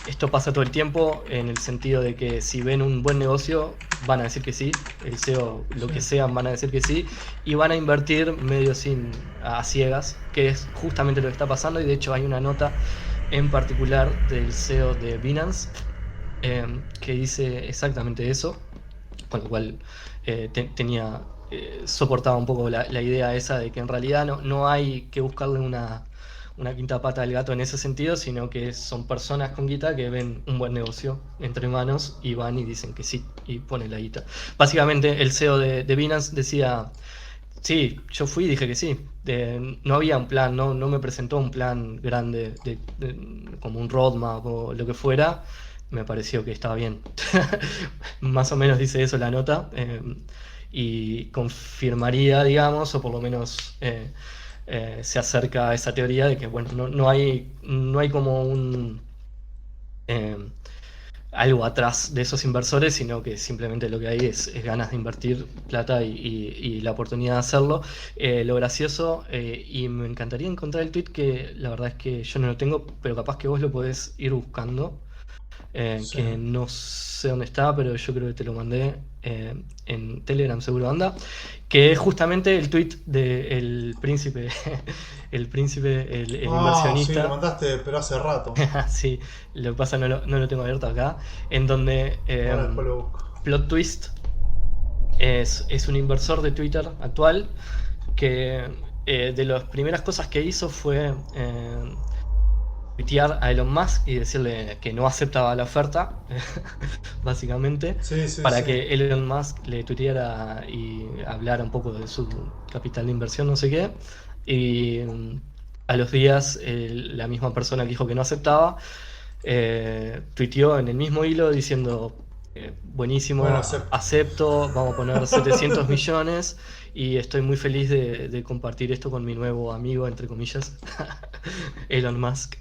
esto pasa todo el tiempo, en el sentido de que si ven un buen negocio, van a decir que sí, el SEO, lo que sean, van a decir que sí, y van a invertir medio a ciegas, que es justamente lo que está pasando. Y de hecho hay una nota en particular del CEO de Binance que dice exactamente eso, con lo cual soportaba un poco la idea esa de que en realidad no hay que buscarle una quinta pata al gato en ese sentido, sino que son personas con guita que ven un buen negocio entre manos y van y dicen que sí, y ponen la guita. Básicamente el CEO de Binance decía, sí, yo fui y dije que sí. No había un plan, no me presentó un plan grande como un roadmap o lo que fuera. Me pareció que estaba bien. Más o menos dice eso la nota. Y confirmaría, digamos, o por lo menos se acerca a esa teoría de que, bueno, no hay como algo atrás de esos inversores, sino que simplemente lo que hay es ganas de invertir plata y la oportunidad de hacerlo. Lo gracioso, y me encantaría encontrar el tweet, que la verdad es que yo no lo tengo, pero capaz que vos lo podés ir buscando, Sí. que no sé dónde está, pero yo creo que te lo mandé en Telegram, seguro anda, que es justamente el tweet del príncipe, el príncipe, el Sí, lo inversionista. mandaste, pero hace rato. Sí, lo que pasa no lo tengo abierto acá, en donde Ahora después lo busco. Plot Twist es un inversor de Twitter actual que de las primeras cosas que hizo fue tuitear a Elon Musk y decirle que no aceptaba la oferta, básicamente, Sí, sí, para sí. que Elon Musk le tuiteara y hablara un poco de su capital de inversión, no sé qué. Y a los días, la misma persona que dijo que no aceptaba, tuiteó en el mismo hilo diciendo, buenísimo, Bueno, acepto, vamos a poner 700 millones y estoy muy feliz de compartir esto con mi nuevo amigo, entre comillas, Elon Musk.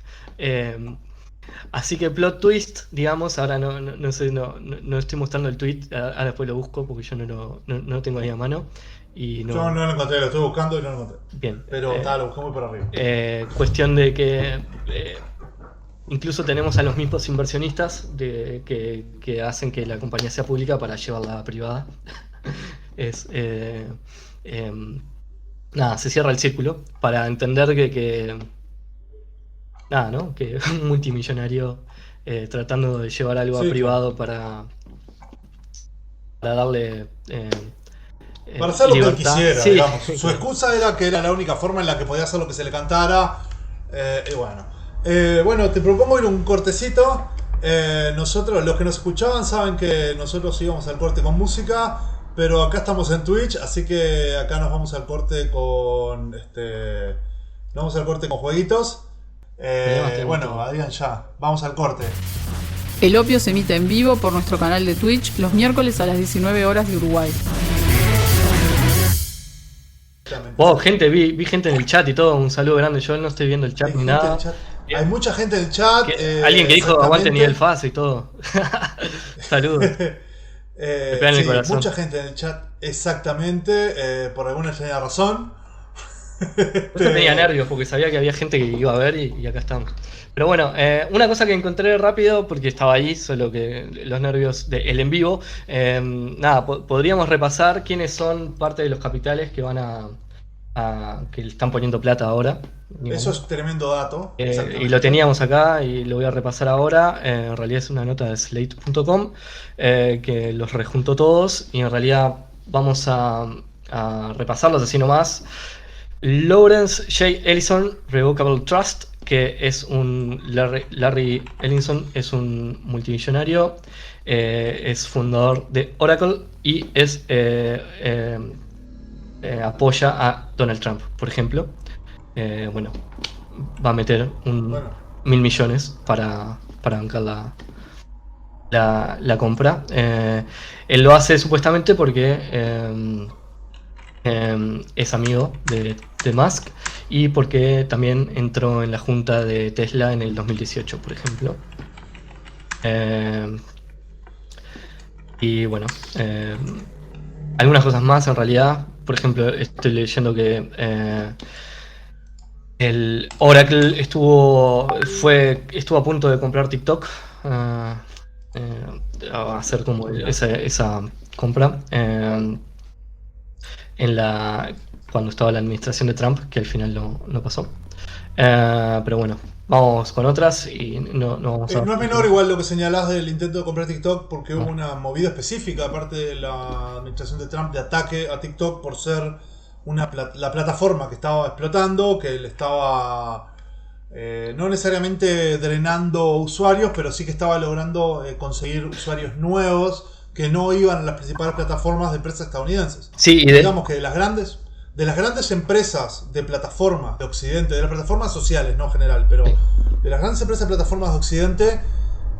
Así que plot twist, digamos, ahora no sé, no estoy mostrando el tweet, ahora después lo busco porque yo no lo tengo ahí a mano. Y yo no lo encontré, lo estoy buscando y no lo encontré. Bien. Pero lo busqué muy por arriba. Cuestión de que incluso tenemos a los mismos inversionistas que hacen que la compañía sea pública para llevarla a privada. Nada, se cierra el círculo para entender que nada, ¿no? Que un multimillonario tratando de llevar algo a privado para darle para hacer lo libertad. Que él quisiera, digamos. Su excusa era que era la única forma en la que podía hacer lo que se le cantara. Bueno, te propongo ir un cortecito. Nosotros, los que nos escuchaban, saben que nosotros íbamos al corte con música, pero acá estamos en Twitch, así que acá nos vamos al corte con jueguitos. Bueno, Adrián, ya, vamos al corte. El Opio se emite en vivo por nuestro canal de Twitch los miércoles a las 19 horas de Uruguay. Wow, gente, vi gente en el chat y todo, un saludo grande. Yo no estoy viendo el chat ni nada. Hay mucha gente en el chat. Alguien que dijo aguante nivel fase y todo. Saludos. Mucha gente en el chat, exactamente, por alguna extraña razón. Yo tenía nervios porque sabía que había gente que iba a ver y acá estamos. Pero bueno, una cosa que encontré rápido porque estaba ahí, solo que los nervios del en vivo. Nada, podríamos repasar quiénes son parte de los capitales que van que le están poniendo plata ahora. Digamos. Eso es tremendo dato. Y lo teníamos acá y lo voy a repasar ahora. En realidad es una nota de slate.com que los rejunto todos y en realidad vamos a repasarlos así nomás. Lawrence J. Ellison Revocable Trust, que es un Larry Ellison, es un multimillonario, es fundador de Oracle y apoya a Donald Trump, por ejemplo. Bueno, va a meter 1.000 millones para bancar la compra. Él lo hace supuestamente porque es amigo de Musk y porque también entró en la junta de Tesla en el 2018, por ejemplo. Y bueno, algunas cosas más en realidad. Por ejemplo, estoy leyendo que el Oracle estuvo a punto de comprar TikTok, a hacer como esa compra. Cuando estaba la administración de Trump, que al final no pasó. Pero bueno, vamos con otras y no vamos a... No es menor igual lo que señalás del intento de comprar TikTok, porque hubo una movida específica, aparte de la administración de Trump, de ataque a TikTok por ser la plataforma que estaba explotando, que le estaba no necesariamente drenando usuarios, pero sí que estaba logrando conseguir usuarios nuevos que no iban a las principales plataformas de empresas estadounidenses. Sí, digamos que de las grandes empresas de plataforma de Occidente, de las plataformas sociales, no en general, pero de las grandes empresas de plataformas de Occidente,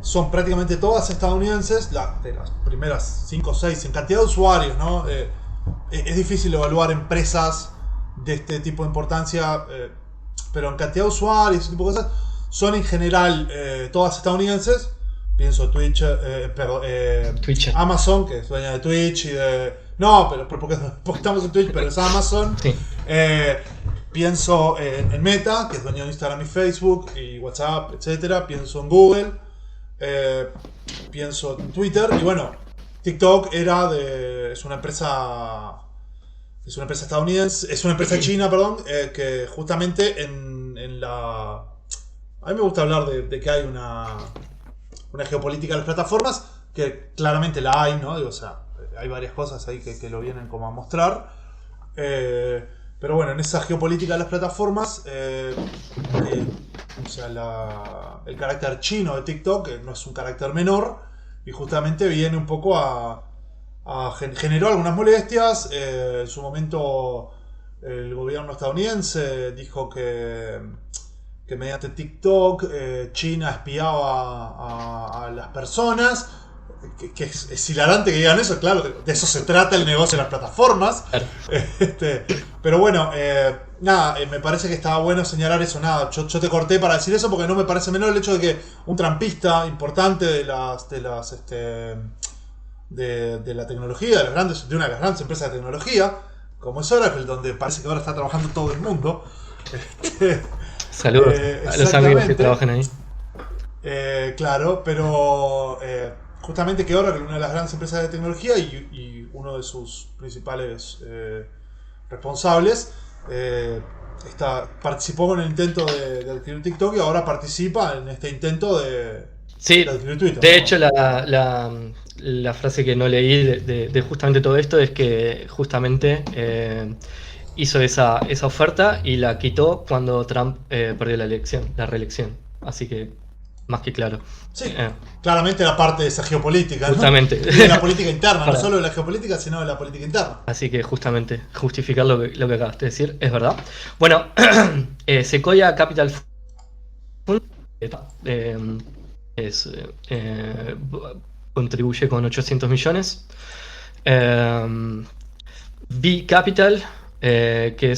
son prácticamente todas estadounidenses, de las primeras 5 o 6 en cantidad de usuarios, ¿no? Es difícil evaluar empresas de este tipo de importancia, pero en cantidad de usuarios, ese tipo de cosas, son en general todas estadounidenses. Pienso Twitch, Amazon, que es dueña de Twitch y de... No, pero porque estamos en Twitch, pero es Amazon. Sí. Pienso en Meta, que es dueña de Instagram y Facebook y WhatsApp, etcétera. Pienso en Google. Pienso en Twitter. Y bueno, TikTok es una empresa estadounidense, es una empresa china, perdón, que justamente en la... A mí me gusta hablar de que hay una geopolítica de las plataformas, que claramente la hay, ¿no? O sea, hay varias cosas ahí que lo vienen como a mostrar. Pero bueno, en esa geopolítica de las plataformas, o sea, el carácter chino de TikTok no es un carácter menor, y justamente viene un poco generó algunas molestias. En su momento el gobierno estadounidense dijo que mediante TikTok China espiaba a las personas. que es hilarante que digan eso, claro, de eso se trata el negocio de las plataformas. Claro. Pero bueno, nada, me parece que estaba bueno señalar eso. Nada, yo te corté para decir eso porque no me parece menor el hecho de que un trampista importante de la tecnología, de una de las grandes empresas de tecnología, como es Oracle, donde parece que ahora está trabajando todo el mundo. Saludos a los amigos que trabajan ahí. Claro, pero justamente que Oracle, una de las grandes empresas de tecnología y uno de sus principales responsables, participó con el intento de adquirir TikTok y ahora participa en este intento de adquirir Twitter. De hecho, la frase que no leí de justamente todo esto es que justamente hizo esa oferta y la quitó cuando Trump perdió la reelección. Así que, más que claro. Sí, claramente la parte de esa geopolítica, justamente. ¿no? De la política interna, no solo de la geopolítica, sino de la política interna. Así que justamente justificar lo que acabaste de decir es verdad. Bueno, Sequoia Capital Fund contribuye con 800 millones. B Capital, que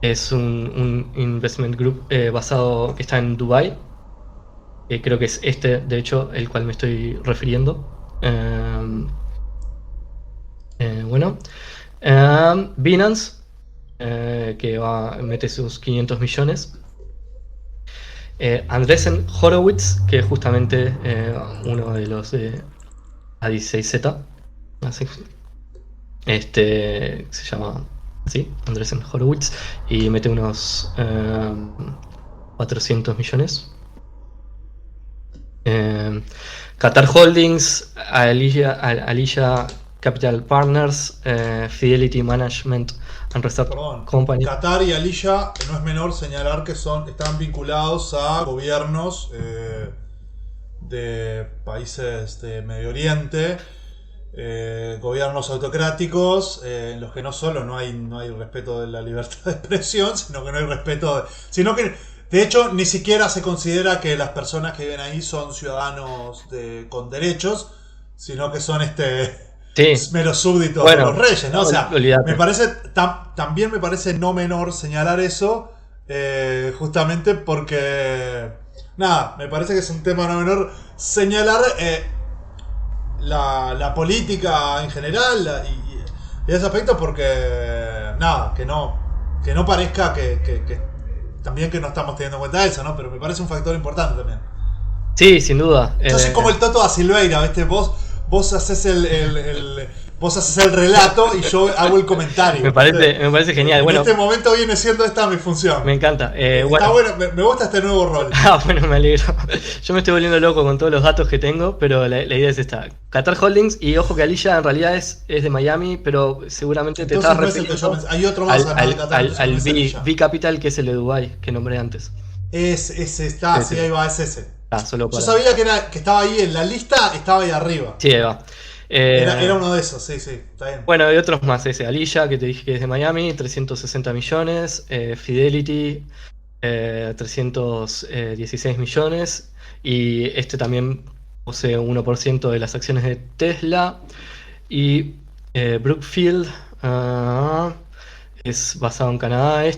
es un investment group basado que está en Dubai. Creo que es de hecho, el cual me estoy refiriendo. Bueno, Binance, que mete sus 500 millones. Andreessen Horowitz, que es justamente uno de los de A16Z, así. Se llama así, Andreessen Horowitz, y mete unos 400 millones. Qatar Holdings, Alicia Capital Partners, Fidelity Management and Research Company. Qatar y Alicia, no es menor señalar que están vinculados a gobiernos de países de Medio Oriente, gobiernos autocráticos, en los que no solo no hay respeto de la libertad de expresión, sino que no hay respeto sino que de hecho ni siquiera se considera que las personas que viven ahí son ciudadanos con derechos, sino que son meros súbditos de los reyes, ¿no? O sea, también me parece no menor señalar eso, justamente porque nada, me parece que es un tema no menor señalar la política en general y ese aspecto, porque nada, que no parezca que también que no estamos teniendo en cuenta eso, ¿no? Pero me parece un factor importante también. Sí, sin duda. Yo soy como el Toto da Silveira, ¿viste? Vos haces el relato y yo hago el comentario. Me parece genial. En este momento viene siendo esta mi función. Me encanta. Está bueno, me gusta este nuevo rol. Bueno, me alegro. Yo me estoy volviendo loco con todos los datos que tengo, pero la idea es esta. Qatar Holdings, y ojo que Alicia en realidad es de Miami, pero seguramente te estás refiriendo hay otro más al B Capital, que es el de Dubai, que nombré antes. Ese está, sí, ahí va, es ese. Yo sabía que estaba ahí en la lista, estaba ahí arriba. Sí, ahí va. Era uno de esos, sí, está bien. Bueno, hay otros más, Alicia, que te dije que es de Miami, 360 millones, Fidelity, 316 millones, y también posee 1% de las acciones de Tesla, y Brookfield es basado en Canadá y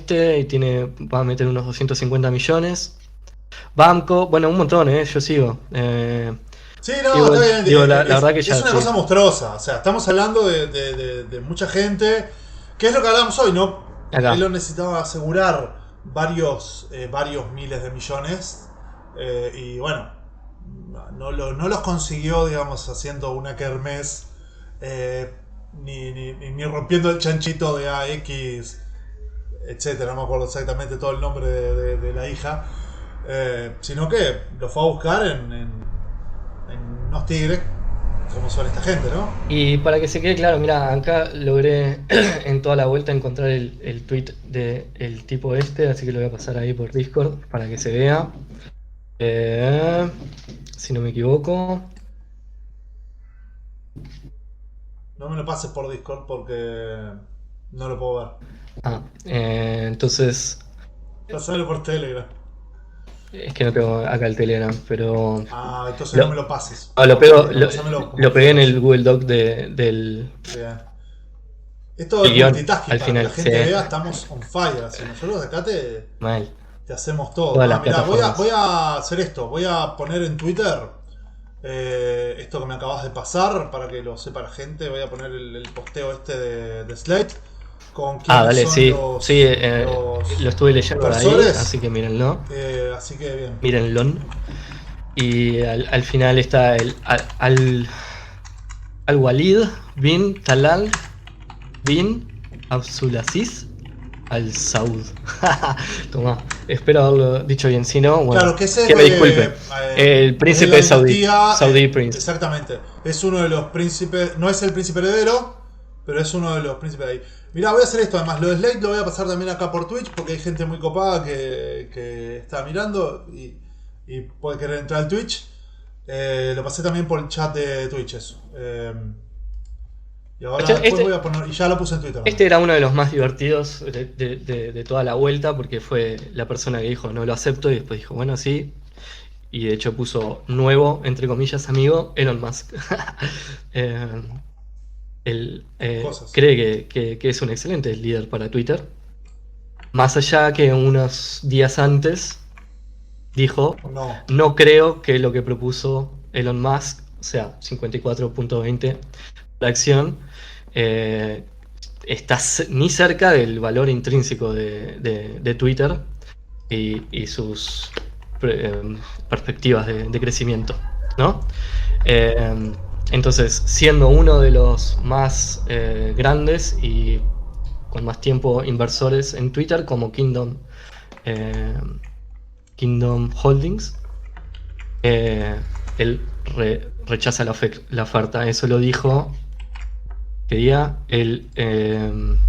va a meter unos 250 millones. Banco, bueno, un montón, yo sigo. Sí, no, está bien. La verdad que es una cosa monstruosa. O sea, estamos hablando de mucha gente. ¿Qué es lo que hablamos hoy, no? Él necesitaba asegurar varios miles de millones. Y bueno, no los consiguió, digamos, haciendo una kermés. Ni rompiendo el chanchito de AX, etcétera. No me acuerdo exactamente todo el nombre de la hija. Sino que lo fue a buscar en unos tigres, como suele esta gente, ¿no? Y para que se quede claro, mira, acá logré en toda la vuelta encontrar el tweet del tipo así que lo voy a pasar ahí por Discord para que se vea. Si no me equivoco. No me lo pases por Discord porque no lo puedo ver. Entonces... Pasalo por Telegram. Es que no tengo acá el Telegram, pero... entonces no me lo pases. Lo pegué en el Google Doc del... Bien. Esto es multitasking, al final, la gente vea, estamos on fire. Si nosotros acá te hacemos todo. Mirá, voy a hacer esto. Voy a poner en Twitter esto que me acabas de pasar para que lo sepa la gente. Voy a poner el posteo de Slate con dale, son lo estuve leyendo ahí, así que mírenlo. Así que bien. Mírenlo. Y al final está Al-Walid bin Talal bin Abdulaziz Al Saud. Tomá, espero haberlo dicho bien. Si no, bueno, claro, que me disculpe. El príncipe saudí. Saudi Prince. Exactamente. Es uno de los príncipes. No es el príncipe heredero, pero es uno de los príncipes de ahí. Mirá, voy a hacer esto. Además, lo de Slate lo voy a pasar también acá por Twitch, porque hay gente muy copada que está mirando y puede querer entrar al Twitch. Lo pasé también por el chat de Twitch, eso. Y ahora después voy a poner, y ya lo puse en Twitter. Este era uno de los más divertidos de toda la vuelta, porque fue la persona que dijo no lo acepto y después dijo bueno sí, y de hecho puso nuevo, entre comillas, amigo, Elon Musk. Él cree que es un excelente líder para Twitter, más allá que unos días antes dijo no creo que lo que propuso Elon Musk, o sea 54.20 la acción, está ni cerca del valor intrínseco de Twitter y sus perspectivas de crecimiento, ¿no? Entonces, siendo uno de los más grandes y con más tiempo inversores en Twitter, como Kingdom Holdings, él rechaza la oferta. Eso lo dijo... ¿Qué día? ¿Dónde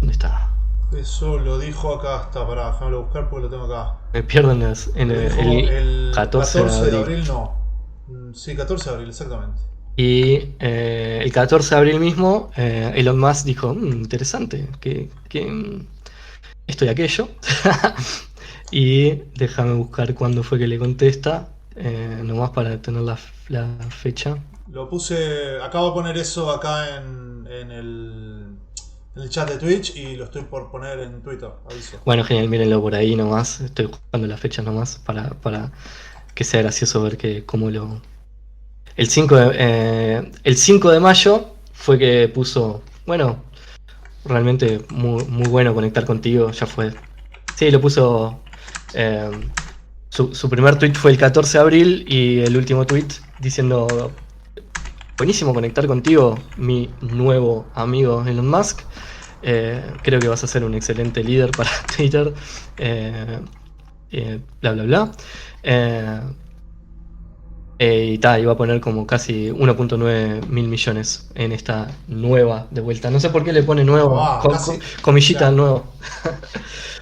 está? Eso lo dijo acá, está, pará, déjame buscar porque lo tengo acá. Me pierdo el 14 de abril. No. Sí, 14 de abril, exactamente. Y el 14 de abril mismo, Elon Musk dijo, interesante, que esto y aquello. Y déjame buscar cuándo fue que le contesta, nomás para tener la fecha. Lo puse, acabo de poner eso acá en el chat de Twitch y lo estoy por poner en Twitter, aviso. Bueno, genial, mírenlo por ahí nomás, estoy buscando las fechas nomás para que sea gracioso ver cómo lo... El 5 de mayo fue que puso, bueno, realmente muy bueno conectar contigo, ya fue. Sí, lo puso, su primer tweet fue el 14 de abril y el último tweet diciendo... Buenísimo conectar contigo, mi nuevo amigo Elon Musk. Creo que vas a ser un excelente líder para Twitter. Bla, bla, bla. Y iba a poner como casi 1.9 mil millones en esta nueva de vuelta. No sé por qué le pone nuevo, comillita nuevo.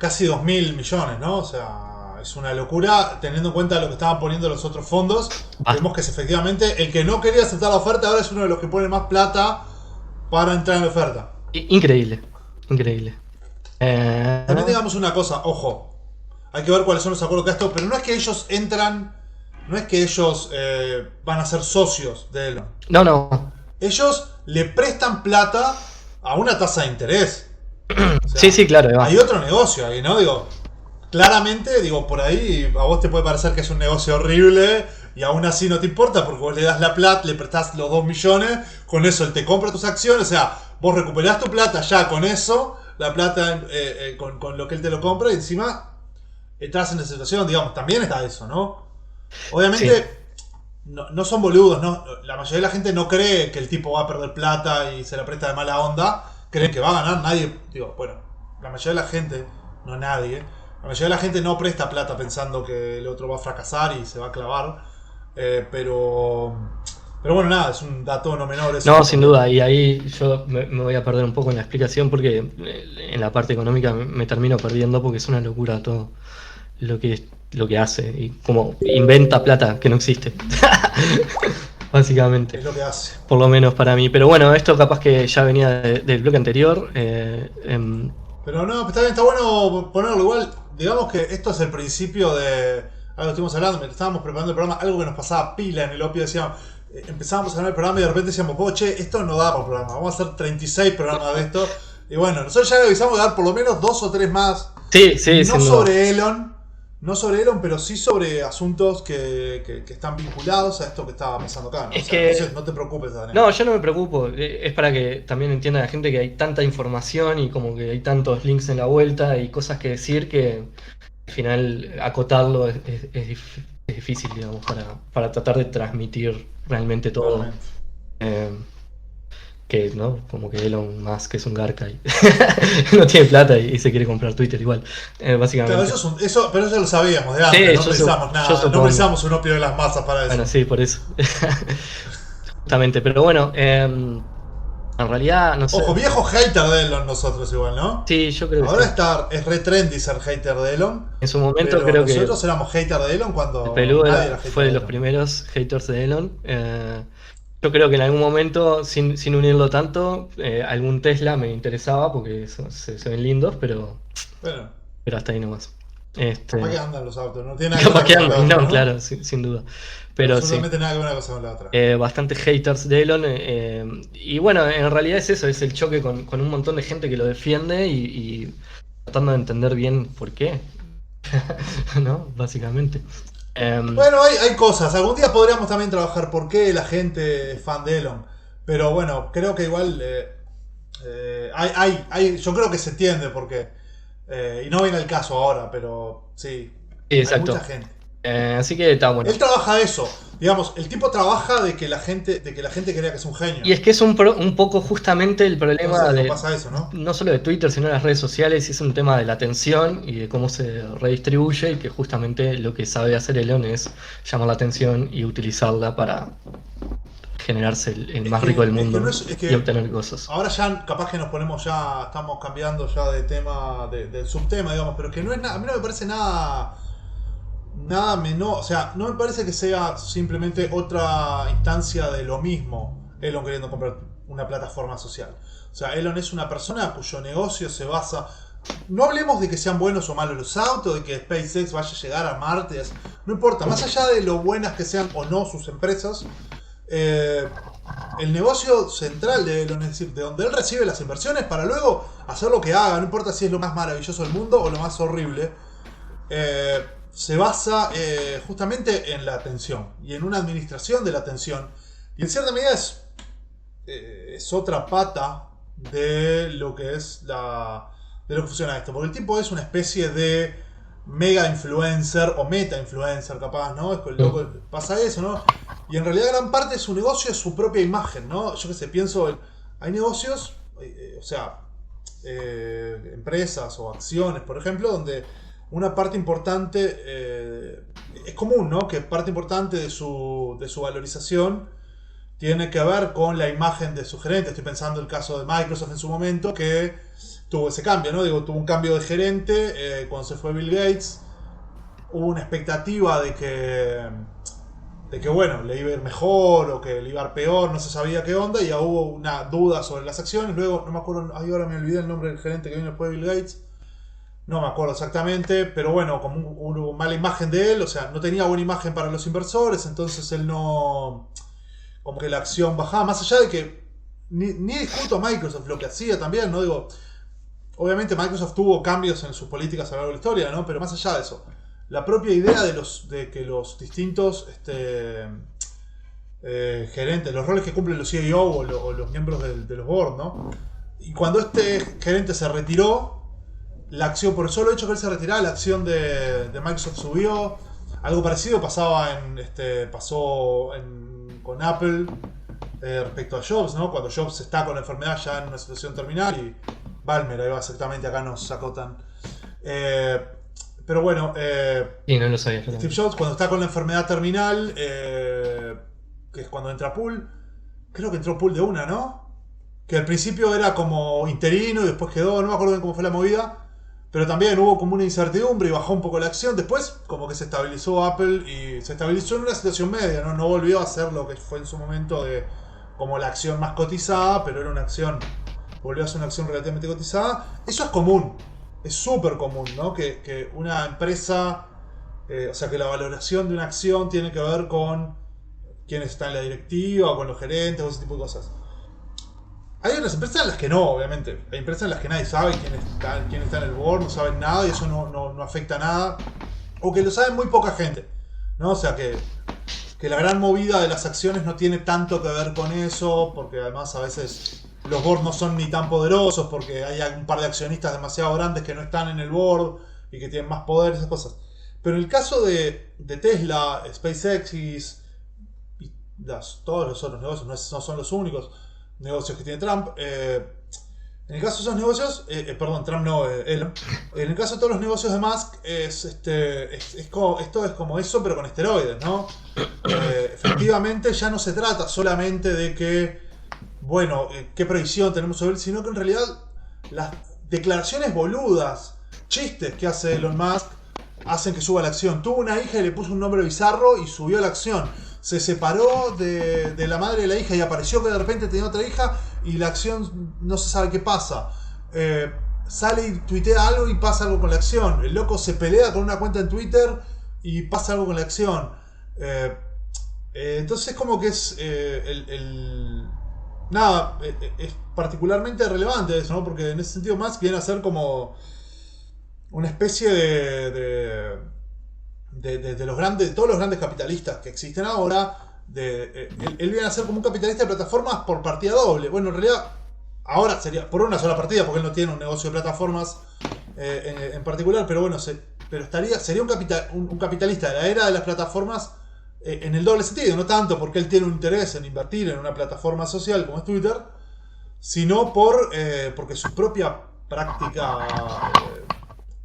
Casi 2.000 millones, ¿no? O sea... Es una locura, teniendo en cuenta lo que estaban poniendo los otros fondos. Vemos que efectivamente el que no quería aceptar la oferta ahora es uno de los que pone más plata para entrar en la oferta. Increíble. También digamos una cosa, ojo, hay que ver cuáles son los acuerdos que esto, pero no es que ellos entran, no es que ellos van a ser socios de Elon. No. Ellos le prestan plata a una tasa de interés. O sea, sí, claro. Hay otro negocio ahí, ¿no? Claramente, por ahí a vos te puede parecer que es un negocio horrible y aún así no te importa porque vos le das la plata, le prestás los 2 millones, con eso él te compra tus acciones, o sea, vos recuperás tu plata ya con eso, la plata con lo que él te lo compra y encima estás en esa situación, también está eso, ¿no? Obviamente no son boludos, ¿no? La mayoría de la gente no cree que el tipo va a perder plata y se la presta de mala onda, creen que va a ganar, nadie, la mayoría de la gente, no nadie, la mayoría de la gente no presta plata pensando que el otro va a fracasar y se va a clavar. Pero bueno, nada, es un dato no menor. Eso. No, sin duda, y ahí yo me voy a perder un poco en la explicación porque en la parte económica me termino perdiendo porque es una locura todo lo que hace y como inventa plata que no existe. Básicamente. Es lo que hace. Por lo menos para mí. Pero bueno, esto capaz que ya venía del bloque anterior. Pero no, está bien, está bueno ponerlo igual. Digamos que esto es el principio de algo que estuvimos hablando, mientras estábamos preparando el programa, algo que nos pasaba pila en el opio, decíamos, empezábamos a ver el programa y de repente decíamos, che, esto no da para el programa, vamos a hacer 36 programas de esto. Y bueno, nosotros ya le avisamos de dar por lo menos 2 o 3 más. Sí, no sobre Elon, no sobre Elon, pero sí sobre asuntos que están vinculados a esto que estaba pasando acá, ¿no? Es que... entonces no te preocupes, Daniel. No, yo no me preocupo. Es para que también entienda la gente que hay tanta información y como que hay tantos links en la vuelta y cosas que decir que al final acotarlo es difícil, digamos, para tratar de transmitir realmente todo. Que, ¿no? Como que Elon Musk es un garca y no tiene plata y se quiere comprar Twitter igual, básicamente. Claro, pero eso lo sabíamos de antes, no precisamos nada, no precisamos un opio de las masas para eso. Bueno, sí, por eso. Justamente, pero bueno, en realidad, no sé. Ojo, viejo hater de Elon nosotros igual, ¿no? Sí, yo creo que ahora es re trendy ser hater de Elon. En su momento pero creo que nosotros éramos hater de Elon cuando Pelú nadie era hater fue de los Elon. primeros haters de Elon. Yo creo que en algún momento, sin unirlo tanto, algún Tesla me interesaba porque se ven lindos, pero hasta ahí nomás. Capaz que andan los autos, no tiene nada Capaz que ver con la andan, otra, no, ¿no? claro, sin duda. Pero sí, absolutamente nada que ver una cosa con la otra. bastante haters de Elon. Y bueno, en realidad es eso, es el choque con un montón de gente que lo defiende y tratando de entender bien por qué, ¿no? Básicamente. Bueno, hay cosas. Algún día podríamos también trabajar por qué la gente es fan de Elon. Pero bueno, creo que igual yo creo que se entiende por qué. Y no viene el caso ahora, pero sí. Exacto. Hay mucha gente. Así que está bueno. Él trabaja de eso. Digamos, el tipo trabaja de que la gente crea que es un genio. Y es que es un poco justamente el problema entonces, pasa eso, ¿no? No solo de Twitter, sino de las redes sociales, y es un tema de la atención y de cómo se redistribuye, y que justamente lo que sabe hacer Elon es llamar la atención y utilizarla para generarse el más rico del mundo y obtener cosas. Ahora ya capaz que nos ponemos estamos cambiando ya de tema, del subtema, digamos, pero que no es nada, a mí no me parece nada menor, o sea, no me parece que sea simplemente otra instancia de lo mismo, Elon queriendo comprar una plataforma social. O sea, Elon es una persona cuyo negocio se basa... No hablemos de que sean buenos o malos los autos, de que SpaceX vaya a llegar a Marte, no importa, más allá de lo buenas que sean o no sus empresas, el negocio central de Elon, es decir, de donde él recibe las inversiones para luego hacer lo que haga, no importa si es lo más maravilloso del mundo o lo más horrible, se basa justamente en la atención y en una administración de la atención, y en cierta medida es otra pata de lo que es de lo que funciona esto, porque el tipo es una especie de mega influencer o meta influencer capaz, ¿no? Es que el loco pasa eso, ¿no? Y en realidad gran parte de su negocio es su propia imagen, ¿no? Yo que sé, pienso, hay negocios, o sea, empresas o acciones, por ejemplo, donde una parte importante, es común, ¿no? Que parte importante de su valorización tiene que ver con la imagen de su gerente. Estoy pensando en el caso de Microsoft en su momento, que tuvo ese cambio, ¿no? Digo, tuvo un cambio de gerente cuando se fue Bill Gates. Hubo una expectativa de que bueno, le iba a ir mejor o que le iba a ir peor, no se sabía qué onda, y ya hubo una duda sobre las acciones. Luego, no me acuerdo, ahora me olvidé el nombre del gerente que vino después de Bill Gates. No me acuerdo exactamente, pero bueno, como una mala imagen de él, o sea, no tenía buena imagen para los inversores, entonces él no... Como que la acción bajaba, más allá de que ni discuto a Microsoft lo que hacía también, ¿no? Digo, obviamente Microsoft tuvo cambios en sus políticas a lo largo de la historia, ¿no? Pero más allá de eso, la propia idea de que los distintos gerentes, los roles que cumplen los CEO o los miembros de los board, ¿no? Y cuando este gerente se retiró, la acción, por el solo hecho que él se retirara, la acción de Microsoft subió. Algo parecido pasó con Apple respecto a Jobs, ¿no? Cuando Jobs está con la enfermedad ya en una situación terminal, y Balmer, ahí va exactamente, acá nos acotan. Pero bueno, y no lo sabía. Steve Jobs, cuando está con la enfermedad terminal, que es cuando entra Poole, creo que entró Poole de una, ¿no? Que al principio era como interino y después quedó, no me acuerdo bien cómo fue la movida, pero también hubo como una incertidumbre y bajó un poco la acción. Después como que se estabilizó Apple y se estabilizó en una situación media, ¿no? No volvió a ser lo que fue en su momento de como la acción más cotizada, pero era una acción, volvió a ser una acción relativamente cotizada. Eso es común, es súper común, ¿no? Que una empresa o sea que la valoración de una acción tiene que ver con quiénes están en la directiva, o con los gerentes, o ese tipo de cosas. Hay otras empresas en las que no, obviamente. Hay empresas en las que nadie sabe quién está en el board, no saben nada y eso no afecta nada. O que lo sabe muy poca gente, ¿no? O sea que la gran movida de las acciones no tiene tanto que ver con eso, porque además a veces los boards no son ni tan poderosos, porque hay un par de accionistas demasiado grandes que no están en el board y que tienen más poder, esas cosas. Pero en el caso de Tesla, SpaceX y todos los otros negocios, no son los únicos negocios que tiene Trump. En el caso de esos negocios, perdón, Trump no, Elon. En el caso de todos los negocios de Musk, esto es como eso, pero con esteroides, ¿no? Efectivamente, ya no se trata solamente de que, bueno, qué previsión tenemos sobre él, sino que en realidad las declaraciones boludas, chistes que hace Elon Musk, hacen que suba la acción. Tuvo una hija y le puso un nombre bizarro y subió la acción. Se separó de la madre de la hija y apareció que de repente tenía otra hija y la acción no se sabe qué pasa. Sale y tuitea algo y pasa algo con la acción. El loco se pelea con una cuenta en Twitter y pasa algo con la acción. Entonces es como que es es particularmente relevante eso, ¿no? Porque en ese sentido más viene a ser como una especie de los grandes, de todos los grandes capitalistas que existen ahora. Él viene a ser como un capitalista de plataformas por partida doble. Bueno, en realidad ahora sería por una sola partida, porque él no tiene un negocio de plataformas en particular, pero bueno, sería un capitalista de la era de las plataformas en el doble sentido, no tanto porque él tiene un interés en invertir en una plataforma social como es Twitter, sino porque su propia práctica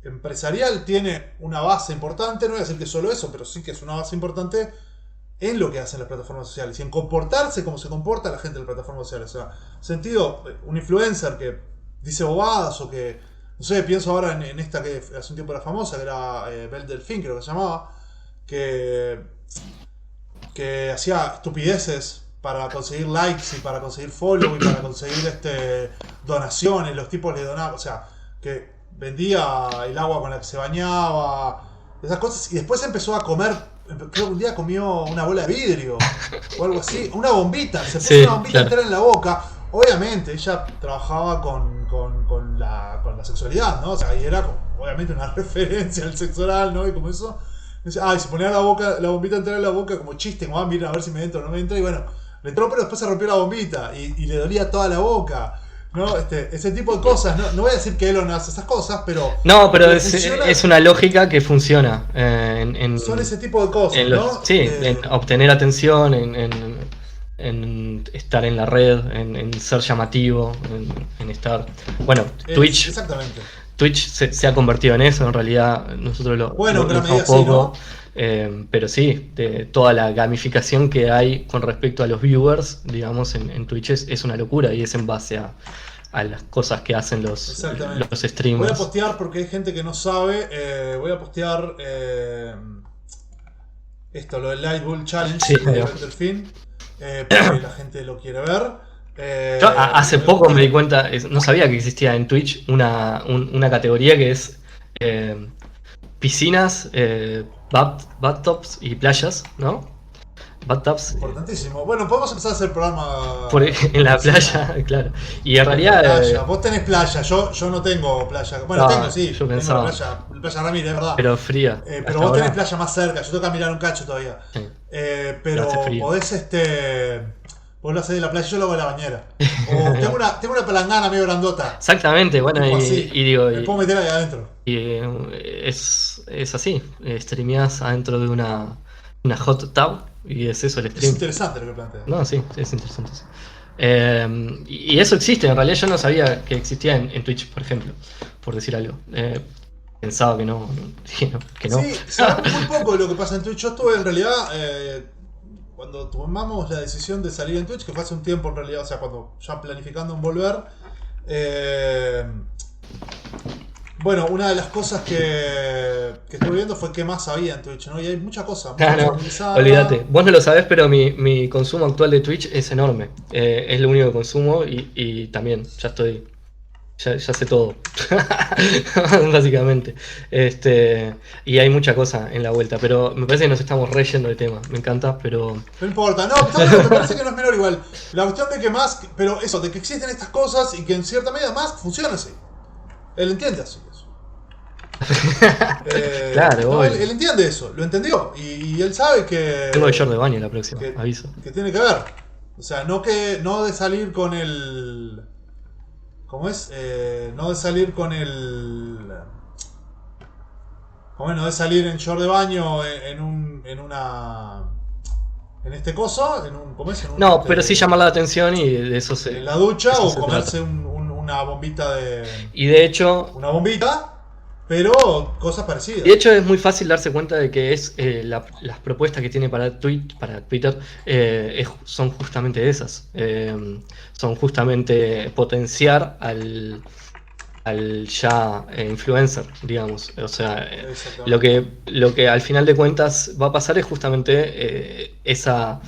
empresarial tiene una base importante. No voy a decir que solo eso, pero sí que es una base importante en lo que hacen las plataformas sociales y en comportarse como se comporta la gente de las plataformas sociales. O sea, sentido, un influencer que dice bobadas o que, no sé, pienso ahora en esta que hace un tiempo era famosa, que era Belle Delphine, creo que se llamaba, que hacía estupideces para conseguir likes y para conseguir follow y para conseguir donaciones. Los tipos le donaban, o sea, que vendía el agua con la que se bañaba, esas cosas, y después empezó a comer. Creo que un día comió una bola de vidrio o algo así, una bombita, se puso una bombita entera en la boca. Obviamente ella trabajaba con la sexualidad, ¿no? O sea, y era obviamente una referencia al sexo oral, ¿no? Y como eso, y se ponía la bombita entera en la boca como chiste, como miren a ver si me entra o no me entra, y bueno, le entró, pero después se rompió la bombita y le dolía toda la boca, ¿no? Ese tipo de cosas. No voy a decir que Elon hace esas cosas, pero... No, pero es una lógica que funciona. Son ese tipo de cosas, ¿no? Sí, en obtener atención, en estar en la red, en ser llamativo, en estar... Bueno, Twitch... Exactamente. Twitch se ha convertido en eso, en realidad nosotros lo usamos poco. Sí, ¿no? Pero sí, de toda la gamificación que hay con respecto a los viewers, digamos, en Twitch es una locura y es en base a las cosas que hacen los streamers. Voy a postear, porque hay gente que no sabe, voy a postear lo del Light Bull Challenge, sí, de Delfín, porque la gente lo quiere ver. Yo hace poco me di cuenta, no sabía que existía en Twitch una categoría que es piscinas, bathtubs y playas, ¿no? Bathtubs. Importantísimo. Bueno, podemos empezar a hacer programa en la playa, claro. Y en realidad... Vos tenés playa, yo no tengo playa. Bueno, tengo, sí. Yo pensaba. La playa Ramírez, es verdad. Pero fría. Pero vos tenés playa más cerca, yo tengo que mirar un cacho todavía. Sí. Pero podés vos lo hacés de la playa, yo lo hago de la bañera. O tengo una palangana medio grandota. Exactamente, bueno, y digo... Me puedo meter ahí adentro. Y es así, streameás adentro de una hot tub y es eso el stream. Es interesante lo que planteas. No, sí, es interesante. Sí. Y eso existe, en realidad yo no sabía que existía en Twitch, por ejemplo, por decir algo. Pensaba que no. Sí, sabemos muy poco de lo que pasa en Twitch. Yo estuve en realidad... cuando tomamos la decisión de salir en Twitch, que fue hace un tiempo en realidad, o sea, cuando ya planificando en volver, bueno, una de las cosas que estuve viendo fue qué más había en Twitch, ¿no? Y hay mucha cosa. Olvídate, vos no lo sabés, pero mi consumo actual de Twitch es enorme. Es lo único que consumo y también ya estoy ya sé todo. Básicamente. Y hay mucha cosa en la vuelta, pero me parece que nos estamos reyendo de tema. Me encanta, pero. No importa, no, me parece que no es menor igual. La cuestión de que Musk, pero eso, de que existen estas cosas y que en cierta medida Musk funciona así. Él entiende así eso. Claro, no, él entiende eso, lo entendió. Y él sabe que. Tengo de short de baño la próxima, aviso. Que tiene que ver. O sea, no de salir con el. ¿Cómo es? No de salir con el. No de salir en short de baño en este coso, ¿cómo es? No, pero sí llamar la atención y de eso se. En la ducha o comerse una bombita de. Y de hecho. Una bombita, pero cosas parecidas. De hecho, es muy fácil darse cuenta de que las propuestas que tiene para Twitter son justamente esas. Son justamente potenciar al ya influencer, digamos. O sea, lo que al final de cuentas va a pasar es justamente esa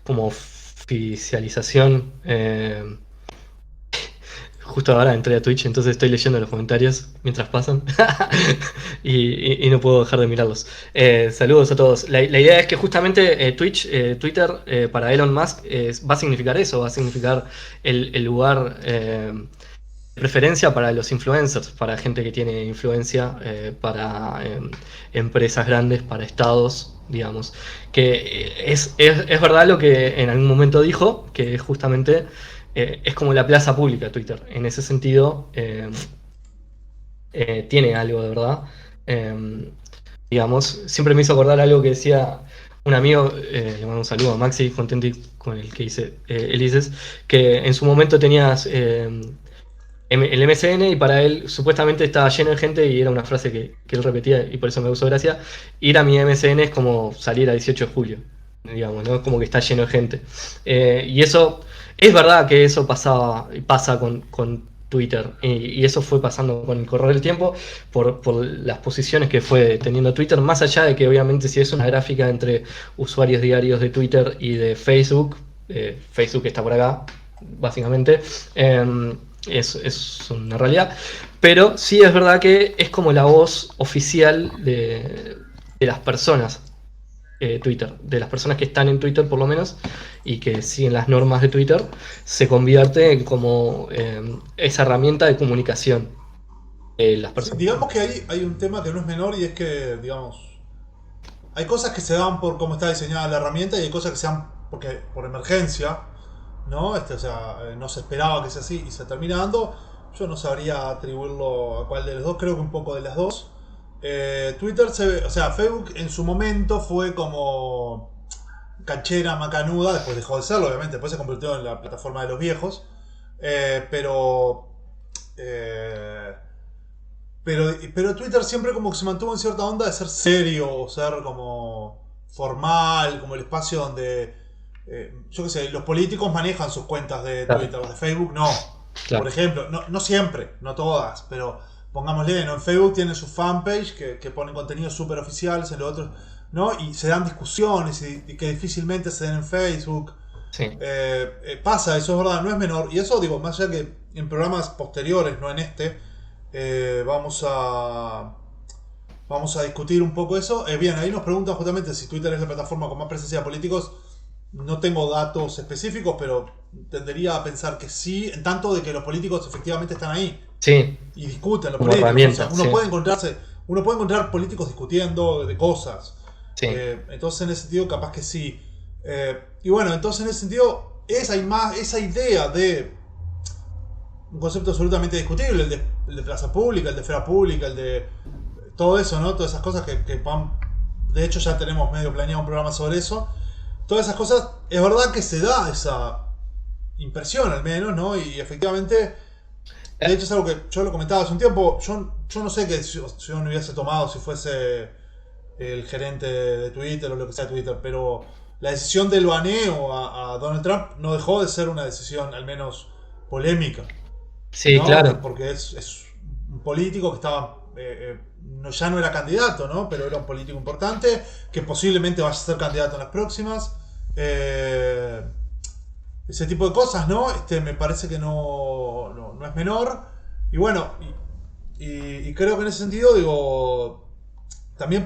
como oficialización. Justo ahora entré a Twitch, entonces estoy leyendo los comentarios mientras pasan y no puedo dejar de mirarlos. Saludos a todos. La idea es que justamente Twitter para Elon Musk va a significar eso, va a significar el lugar de preferencia para los influencers, para gente que tiene influencia, para empresas grandes, para estados, digamos. Que es verdad lo que en algún momento dijo, que es justamente... es como la plaza pública Twitter. En ese sentido, tiene algo de verdad. Digamos, siempre me hizo acordar algo que decía un amigo, le mando un saludo a Maxi Contenti, con el que hice Elises, que en su momento tenías el MSN y para él supuestamente estaba lleno de gente y era una frase que él repetía y por eso me causó gracia. Ir a mi MSN es como salir a 18 de julio, digamos, ¿no? Como que está lleno de gente. Y eso... Es verdad que eso pasa con Twitter y eso fue pasando con el correr del tiempo por las posiciones que fue teniendo Twitter, más allá de que obviamente si es una gráfica entre usuarios diarios de Twitter y de Facebook, Facebook está por acá, básicamente, es una realidad, pero sí es verdad que es como la voz oficial de las personas. Twitter, de las personas que están en Twitter por lo menos y que siguen las normas de Twitter, se convierte en como esa herramienta de comunicación de las personas. Sí, digamos que ahí hay un tema que no es menor y es que, digamos, hay cosas que se dan por cómo está diseñada la herramienta y hay cosas que se dan por emergencia, ¿no? O sea, no se esperaba que sea así y se termina dando. Yo no sabría atribuirlo a cuál de los dos, creo que un poco de las dos. Twitter Facebook en su momento fue como canchera, macanuda, después dejó de serlo, obviamente, después se convirtió en la plataforma de los viejos, pero Twitter siempre como que se mantuvo en cierta onda de ser serio, o ser como formal, como el espacio donde, yo qué sé, los políticos manejan sus cuentas de Twitter, las de Facebook no, por ejemplo, no siempre, no todas, pero pongámosle, ¿no? En Facebook tienen su fanpage que ponen contenidos súper oficiales, en los otros, ¿no? Y se dan discusiones y que difícilmente se den en Facebook. Sí. Pasa, eso es verdad, no es menor. Y eso, digo, más allá que en programas posteriores, no en este, vamos a discutir un poco eso. Bien, ahí nos preguntan justamente si Twitter es la plataforma con más presencia de políticos. No tengo datos específicos, pero tendería a pensar que sí, en tanto de que los políticos efectivamente están ahí. Sí. Y discuten los como políticos. O sea, sí. uno puede encontrar políticos discutiendo de cosas. Sí. Entonces en ese sentido capaz que sí. Y bueno, entonces en ese sentido esa idea de un concepto absolutamente discutible, el de plaza pública, el de esfera pública, el de todo eso, ¿no? Todas esas cosas que van. De hecho ya tenemos medio planeado un programa sobre eso. Todas esas cosas, es verdad que se da esa impresión al menos, ¿no? Y efectivamente, de hecho es algo que yo lo comentaba hace un tiempo, yo no sé qué decisión hubiese tomado si fuese el gerente de Twitter o lo que sea de Twitter, pero la decisión del baneo a Donald Trump no dejó de ser una decisión al menos polémica. Sí, ¿no? Claro. Porque es un político que estaba... ya no era candidato, ¿no? Pero era un político importante que posiblemente vaya a ser candidato en las próximas. ese tipo de cosas, ¿no? Me parece que no es menor. Y bueno, y creo que en ese sentido, digo, también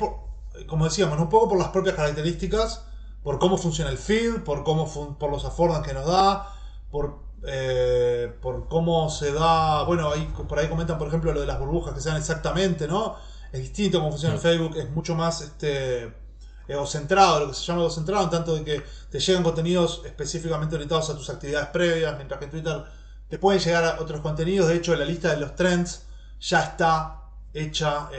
como decíamos, ¿no? Un poco por las propias características, por cómo funciona el feed, por por los affordance que nos da, por cómo se da. Bueno, por ahí comentan, por ejemplo, lo de las burbujas que sean exactamente, ¿no? Es distinto cómo funciona el Facebook, es mucho más egocentrado, lo que se llama egocentrado, en tanto de que te llegan contenidos específicamente orientados a tus actividades previas, mientras que en Twitter te pueden llegar a otros contenidos. De hecho, la lista de los trends ya está hecha,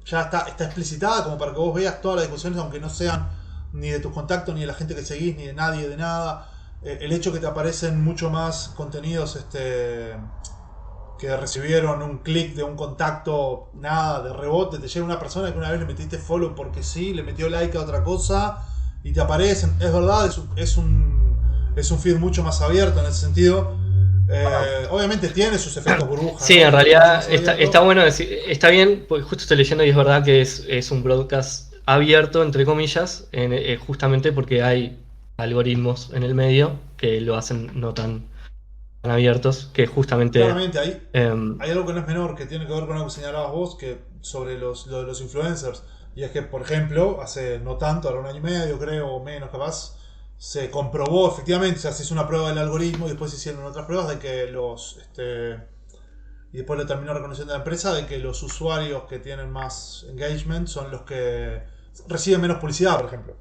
ya está explicitada como para que vos veas todas las discusiones, aunque no sean ni de tus contactos, ni de la gente que seguís, ni de nadie, de nada. El hecho que te aparecen mucho más contenidos que recibieron un clic de un contacto, nada, de rebote, te llega una persona que una vez le metiste follow porque sí, le metió like a otra cosa y te aparecen. Es verdad, es un feed mucho más abierto en ese sentido. Obviamente tiene sus efectos burbujas. Sí, ¿no? En realidad está bueno decir, está bien, porque justo estoy leyendo y es verdad que es un broadcast abierto, entre comillas, justamente porque hay algoritmos en el medio que lo hacen no tan abiertos, que justamente... Claramente, hay algo que no es menor, que tiene que ver con algo que señalabas vos, que sobre lo de los influencers. Y es que, por ejemplo, hace no tanto, ahora un año y medio, creo, o menos capaz, se comprobó efectivamente, o sea, se hizo una prueba del algoritmo y después se hicieron otras pruebas de que y después lo terminó reconociendo la empresa, de que los usuarios que tienen más engagement son los que reciben menos publicidad, por ejemplo.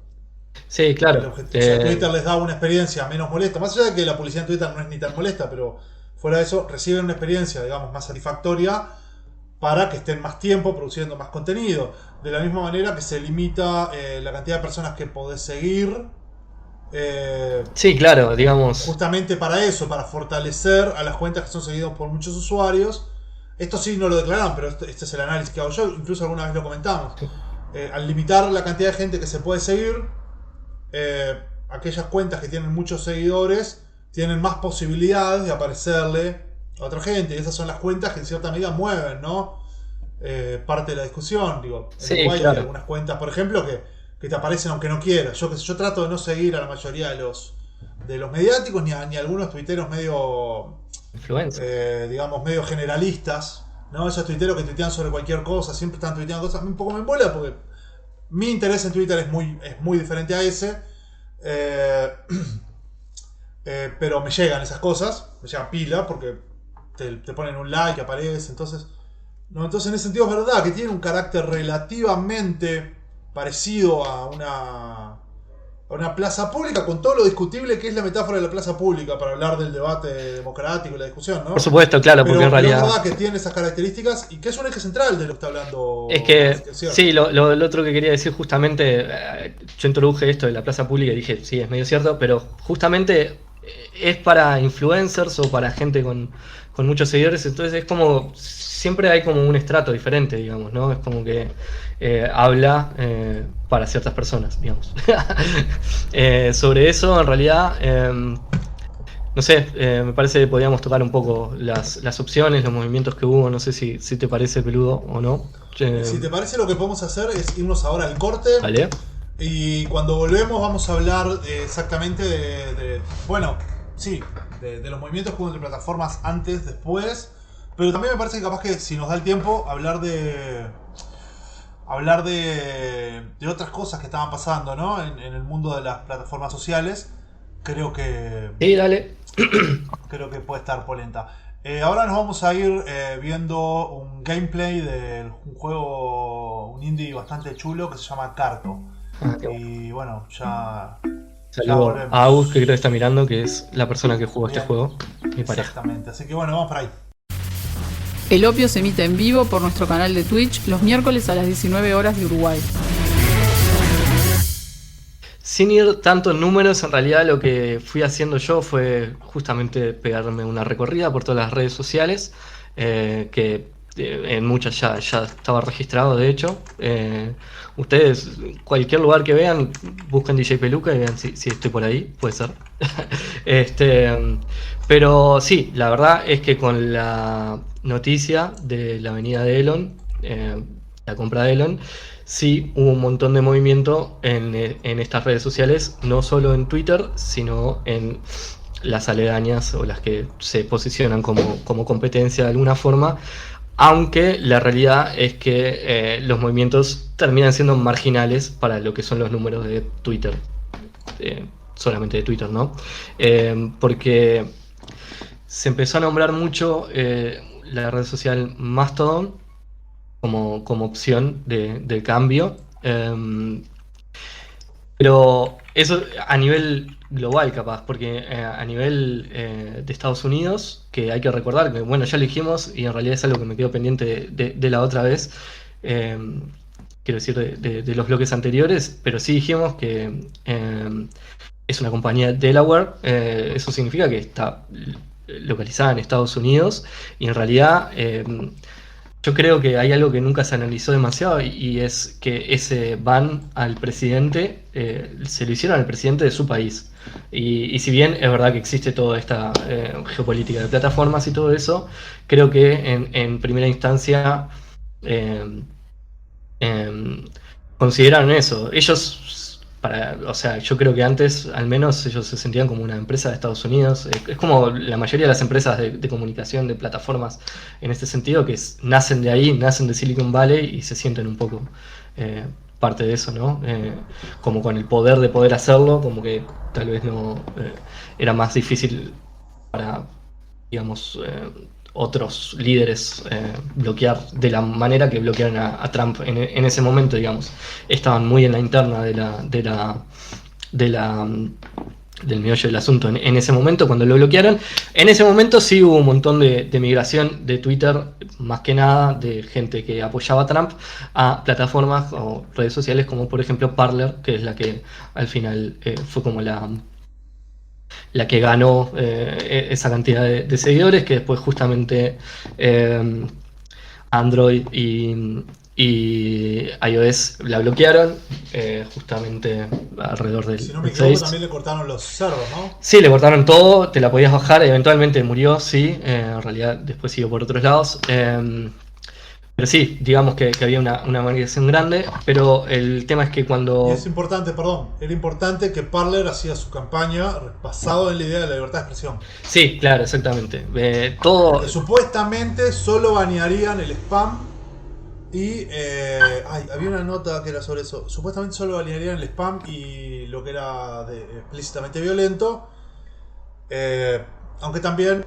Sí, claro. O sea, Twitter les da una experiencia menos molesta, más allá de que la publicidad en Twitter no es ni tan molesta, pero fuera de eso, reciben una experiencia, digamos, más satisfactoria para que estén más tiempo produciendo más contenido. De la misma manera que se limita la cantidad de personas que podés seguir. Sí, claro, digamos. Justamente para eso, para fortalecer a las cuentas que son seguidas por muchos usuarios. Esto sí no lo declaran, pero este es el análisis que hago yo, incluso alguna vez lo comentamos. Al limitar la cantidad de gente que se puede seguir, aquellas cuentas que tienen muchos seguidores tienen más posibilidades de aparecerle a otra gente, y esas son las cuentas que en cierta medida mueven, ¿no? Parte de la discusión, digo. Sí, claro. claro. Hay algunas cuentas, por ejemplo, que te aparecen aunque no quieras. Yo trato de no seguir a la mayoría de los mediáticos, ni a algunos tuiteros medio digamos, medio generalistas, ¿no? Esos tuiteros que tuitean sobre cualquier cosa, siempre están tuiteando cosas. Un poco me embola porque mi interés en Twitter es muy diferente a ese. Pero me llegan esas cosas, me llegan pila porque te ponen un like, aparece. Entonces en ese sentido es verdad que tiene un carácter relativamente parecido a una plaza pública, con todo lo discutible que es la metáfora de la plaza pública para hablar del debate democrático y la discusión, ¿no? Por supuesto, claro, porque en realidad... Pero es verdad que tiene esas características y que es un eje central de lo que está hablando. Es que, sí, lo otro que quería decir justamente, yo introduje esto de la plaza pública y dije, sí, es medio cierto, pero justamente es para influencers o para gente con muchos seguidores, entonces es como, siempre hay como un estrato diferente, digamos, ¿no? Es como que habla para ciertas personas, digamos. Sobre eso, en realidad, no sé, me parece que podíamos tocar un poco las opciones, los movimientos que hubo, no sé si te parece peludo o no. Si te parece, lo que podemos hacer es irnos ahora al corte. Vale. Y cuando volvemos vamos a hablar exactamente de los movimientos que hubo entre plataformas antes, después. Pero también me parece que capaz que si nos da el tiempo, hablar de otras cosas que estaban pasando, ¿no? En el mundo de las plataformas sociales. Creo que... Sí, dale. Creo que puede estar polenta. Ahora nos vamos a ir viendo un gameplay de un juego, un indie bastante chulo que se llama Carto. Y bueno, ya saludo a Agus, que creo que está mirando, que es la persona que jugó este juego, mi pareja. Exactamente, así que bueno, vamos para ahí. El Opio se emite en vivo por nuestro canal de Twitch los miércoles a las 19 horas de Uruguay. Sin ir tanto en números, en realidad lo que fui haciendo yo fue justamente pegarme una recorrida por todas las redes sociales, que en muchas ya estaba registrado, de hecho. Ustedes, cualquier lugar que vean, busquen DJ Peluca y vean si estoy por ahí, puede ser. Pero sí, la verdad es que con la noticia de la venida de Elon, la compra de Elon, sí hubo un montón de movimiento en estas redes sociales, no solo en Twitter, sino en las aledañas o las que se posicionan como competencia de alguna forma, aunque la realidad es que los movimientos terminan siendo marginales para lo que son los números de Twitter, solamente de Twitter, ¿no? Porque se empezó a nombrar mucho la red social Mastodon como opción de cambio, pero eso a nivel global capaz, porque a nivel de Estados Unidos, que hay que recordar que, bueno, ya lo dijimos y en realidad es algo que me quedó pendiente de la otra vez, quiero decir, de los bloques anteriores, pero sí dijimos que es una compañía de Delaware, eso significa que está localizada en Estados Unidos y en realidad yo creo que hay algo que nunca se analizó demasiado y es que ese ban al presidente se lo hicieron al presidente de su país. Y si bien es verdad que existe toda esta geopolítica de plataformas y todo eso, creo que en primera instancia consideraron eso. Ellos, o sea, yo creo que antes al menos ellos se sentían como una empresa de Estados Unidos. Es como la mayoría de las empresas de comunicación, de plataformas en este sentido, que nacen de ahí, nacen de Silicon Valley y se sienten un poco parte de eso, ¿no? Como con el poder de poder hacerlo, como que tal vez no era más difícil para, digamos, otros líderes bloquear de la manera que bloquearon a Trump en ese momento, digamos. Estaban muy en la interna del meollo del asunto en ese momento cuando lo bloquearon. En ese momento sí hubo un montón de migración de Twitter, más que nada de gente que apoyaba a Trump, a plataformas o redes sociales como por ejemplo Parler, que es la que al final fue como la que ganó esa cantidad de seguidores, que después justamente Android y iOS la bloquearon, justamente alrededor del Si no me 6. equivoco, también le cortaron los servers, ¿no? Sí, le cortaron todo, te la podías bajar, eventualmente murió, sí, en realidad después siguió por otros lados. Pero sí, digamos que había una migración grande, pero el tema es que cuando... Y es importante, perdón, era importante que Parler hacía su campaña basado en la idea de la libertad de expresión. Sí, claro, exactamente. Todo... Que supuestamente solo banearían el spam y... había una nota que era sobre eso. Supuestamente solo banearían el spam y lo que era explícitamente violento. Aunque también...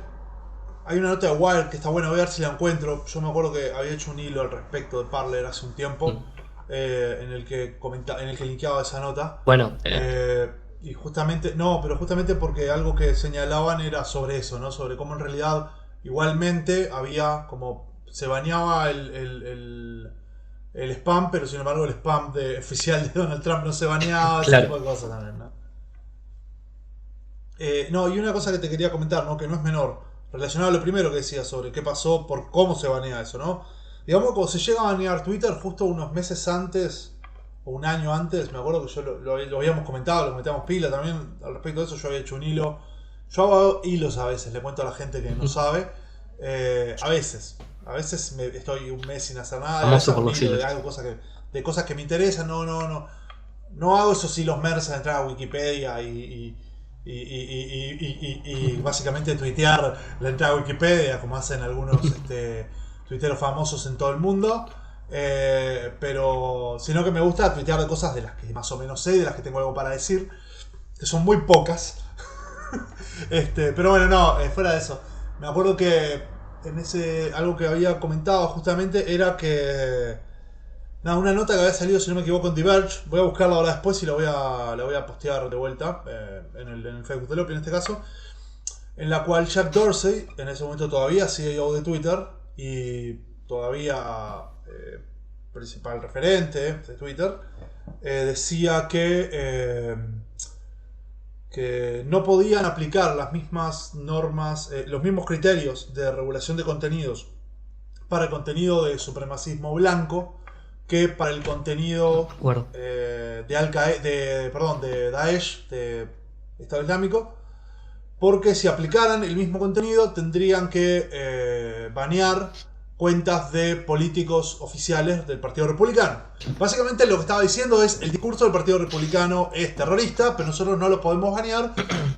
Hay una nota de Wired que está buena, voy a ver si la encuentro. Yo me acuerdo que había hecho un hilo al respecto de Parler hace un tiempo, en el que linkeaba esa nota. Bueno, y justamente, pero justamente porque algo que señalaban era sobre eso, ¿no? Sobre cómo en realidad igualmente había como se baneaba el spam, pero sin embargo el spam oficial de Donald Trump no se baneaba, claro. ese tipo de cosas también, ¿no? Y una cosa que te quería comentar, ¿no? Que no es menor. Relacionado a lo primero que decía sobre qué pasó, por cómo se banea eso, ¿no? Digamos, cuando se llega a banear Twitter justo unos meses antes, o un año antes, me acuerdo que yo lo habíamos comentado, lo comentamos pila también, al respecto de eso yo había hecho un hilo. Yo hago hilos a veces, le cuento a la gente que no sabe. A veces estoy un mes sin hacer nada, de cosas que me interesan, no hago esos hilos merces de entrar a Wikipedia y básicamente tuitear la entrada a Wikipedia como hacen algunos tuiteros famosos en todo el mundo, pero sino que me gusta tuitear de cosas de las que más o menos sé, de las que tengo algo para decir, que son muy pocas. Pero bueno, no, fuera de eso, me acuerdo que algo que había comentado justamente era que una nota que había salido, si no me equivoco, en Diverge. Voy a buscarla ahora después y la voy a postear de vuelta en el Facebook de Lopi en este caso. En la cual Jack Dorsey, en ese momento todavía CEO de Twitter y todavía principal referente de Twitter, decía que no podían aplicar las mismas normas, los mismos criterios de regulación de contenidos para el contenido de supremacismo blanco que para el contenido de Daesh, de Estado Islámico, porque si aplicaran el mismo contenido tendrían que banear cuentas de políticos oficiales del Partido Republicano. Básicamente lo que estaba diciendo es: el discurso del Partido Republicano es terrorista, pero nosotros no lo podemos banear,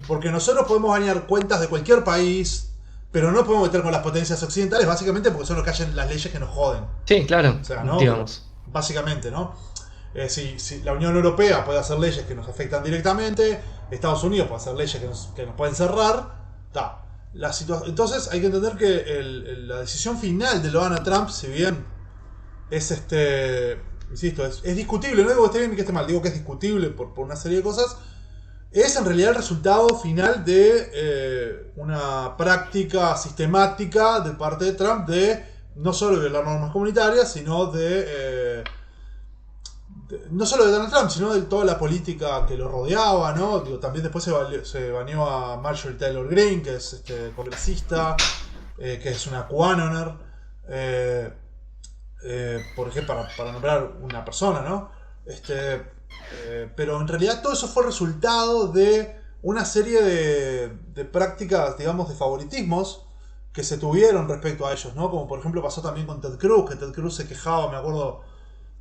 porque nosotros podemos banear cuentas de cualquier país, pero no podemos meter con las potencias occidentales, básicamente porque son los que hacen las leyes que nos joden. Sí, claro, o sea, ¿no? digamos. Básicamente, ¿no? Si la Unión Europea puede hacer leyes que nos afectan directamente, Estados Unidos puede hacer leyes que nos pueden cerrar, está. Entonces hay que entender que la decisión final de Donald Trump, si bien es insisto, es discutible, no digo que esté bien ni que esté mal, digo que es discutible por una serie de cosas, es en realidad el resultado final de una práctica sistemática de parte de Trump de no solo violar normas comunitarias, sino no solo de Donald Trump, sino de toda la política que lo rodeaba, ¿no? Digo, también después se baneó a Marjorie Taylor Greene, que es congresista, que es una QAnoner, por ejemplo, para nombrar una persona, ¿no? Pero en realidad todo eso fue resultado de una serie de prácticas, digamos, de favoritismos que se tuvieron respecto a ellos, ¿no? Como por ejemplo pasó también con Ted Cruz, que Ted Cruz se quejaba, me acuerdo.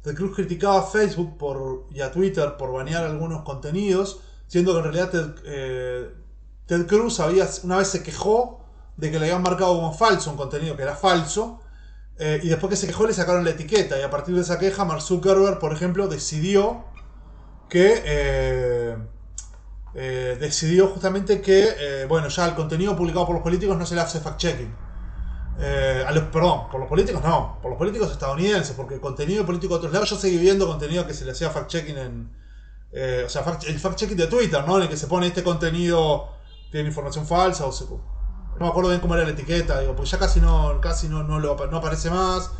Ted Cruz criticaba a Facebook y a Twitter por banear algunos contenidos, siendo que en realidad Ted Cruz una vez se quejó de que le habían marcado como falso un contenido que era falso, y después que se quejó le sacaron la etiqueta, y a partir de esa queja Mark Zuckerberg, por ejemplo, decidió justamente que bueno, ya el contenido publicado por los políticos no se le hace fact-checking. Perdón, por los políticos no, por los políticos estadounidenses, porque el contenido político de otros lados, yo seguí viendo contenido que se le hacía fact-checking el fact-checking de Twitter, ¿no? En el que se pone este contenido tiene información falsa, no me acuerdo bien cómo era la etiqueta, digo, porque ya casi no aparece más,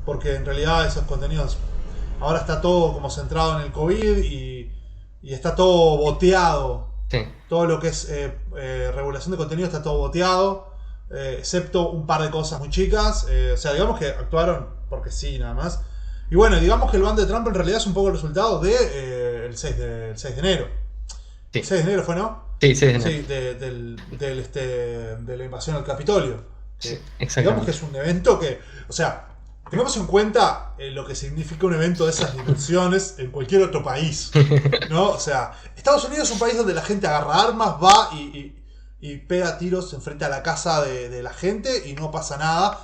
porque en realidad esos contenidos, ahora está todo como centrado en el COVID y está todo boteado. Sí. Todo lo que es regulación de contenido está todo boteado. Excepto un par de cosas muy chicas, o sea, digamos que actuaron porque sí, nada más. Y bueno, digamos que el ban de Trump en realidad es un poco el resultado de el 6 de enero. Sí. El 6 de enero fue, ¿no? Sí, 6 de enero. Sí, de la invasión al Capitolio. Sí, exactamente. Digamos que es un evento que, o sea, tengamos en cuenta lo que significa un evento de esas dimensiones en cualquier otro país, ¿no? O sea, Estados Unidos es un país donde la gente agarra armas, va y pega tiros enfrente a la casa de la gente y no pasa nada,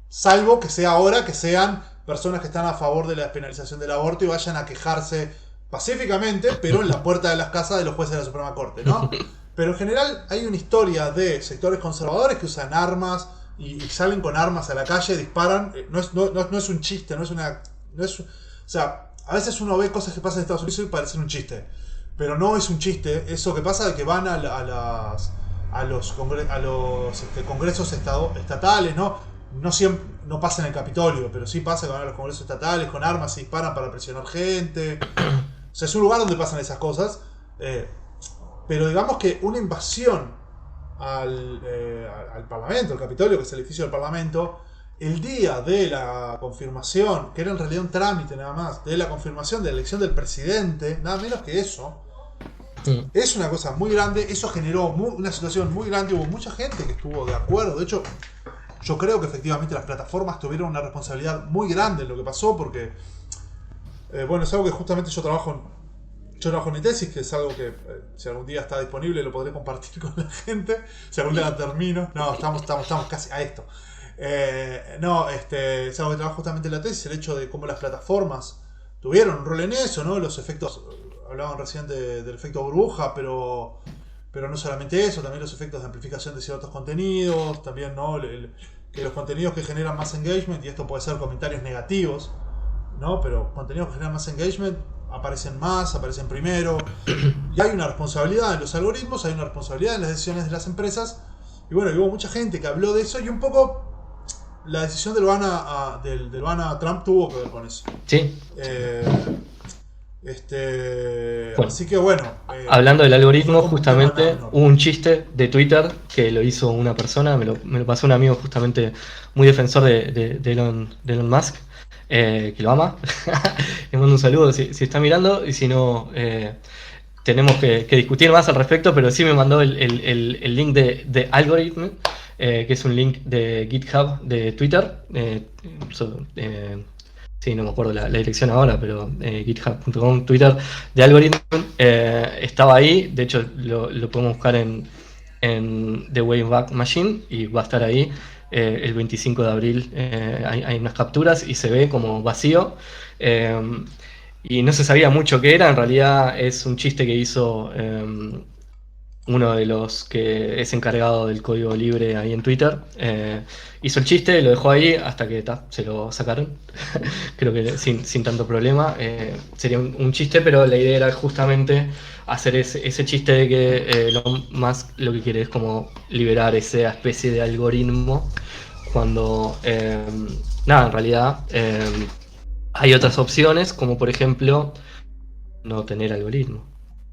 salvo que sea ahora que sean personas que están a favor de la despenalización del aborto y vayan a quejarse pacíficamente, pero en la puerta de las casas de los jueces de la Suprema Corte, ¿no? Pero en general hay una historia de sectores conservadores que usan armas y salen con armas a la calle, disparan, no es un chiste, o sea, a veces uno ve cosas que pasan en Estados Unidos y parecen un chiste, pero no es un chiste, eso que pasa de que van a los congresos estatales, no siempre, no pasa en el Capitolio, pero sí pasa que van a los congresos estatales con armas, se disparan para presionar gente. O sea, es un lugar donde pasan esas cosas, pero digamos que una invasión al Parlamento, al Capitolio, que es el edificio del Parlamento, el día de la confirmación, que era en realidad un trámite nada más, de la confirmación de la elección del presidente, nada menos que eso. Es una cosa muy grande, eso generó una situación muy grande, hubo mucha gente que estuvo de acuerdo, de hecho yo creo que efectivamente las plataformas tuvieron una responsabilidad muy grande en lo que pasó, porque bueno, es algo que justamente yo trabajo en mi tesis, que es algo que si algún día está disponible lo podré compartir con la gente, si algún día la termino, estamos casi a esto, es algo que trabajo justamente en la tesis, el hecho de cómo las plataformas tuvieron un rol en eso, ¿no? Los efectos, hablaban recién del efecto burbuja, pero no solamente eso, también los efectos de amplificación de ciertos contenidos, también, ¿no? Que los contenidos que generan más engagement, y esto puede ser comentarios negativos, ¿no? Pero contenidos que generan más engagement aparecen primero, y hay una responsabilidad en los algoritmos, hay una responsabilidad en las decisiones de las empresas, y bueno, hubo mucha gente que habló de eso, y un poco la decisión del ban a Trump tuvo que ver con eso. Sí. Bueno, así que bueno. Hablando del algoritmo, justamente hubo un chiste de Twitter que lo hizo una persona, me lo pasó un amigo justamente muy defensor de Elon Musk, que lo ama. Le mando un saludo si está mirando, y si no, tenemos que discutir más al respecto, pero sí me mandó el link de Algorithm, que es un link de GitHub de Twitter. Sí, no me acuerdo la dirección ahora, pero github.com, Twitter de Algorithm, estaba ahí. De hecho, lo podemos buscar en The Wayback Machine y va a estar ahí. El 25 de abril hay unas capturas y se ve como vacío. Y no se sabía mucho qué era. En realidad es un chiste que hizo uno de los que es encargado del código libre ahí en Twitter. Hizo el chiste, lo dejó ahí hasta que se lo sacaron. Creo que sin tanto problema. Sería un chiste, pero la idea era justamente hacer ese chiste de que lo que quiere es como liberar esa especie de algoritmo cuando en realidad hay otras opciones, como por ejemplo no tener algoritmo.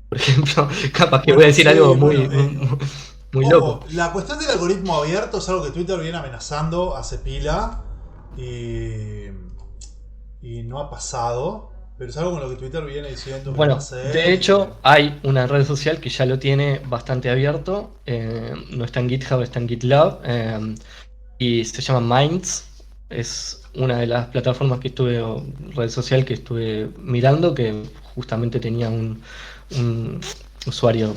Por ejemplo, capaz que voy a decir algo muy loco. La cuestión del algoritmo abierto es algo que Twitter viene amenazando hace pila y no ha pasado, pero es algo con lo que Twitter viene diciendo. Bueno, de hecho hay una red social que ya lo tiene bastante abierto, no está en GitHub, está en GitLab, y se llama Minds. Es una de las plataformas red social que estuve mirando, que justamente tenía un usuario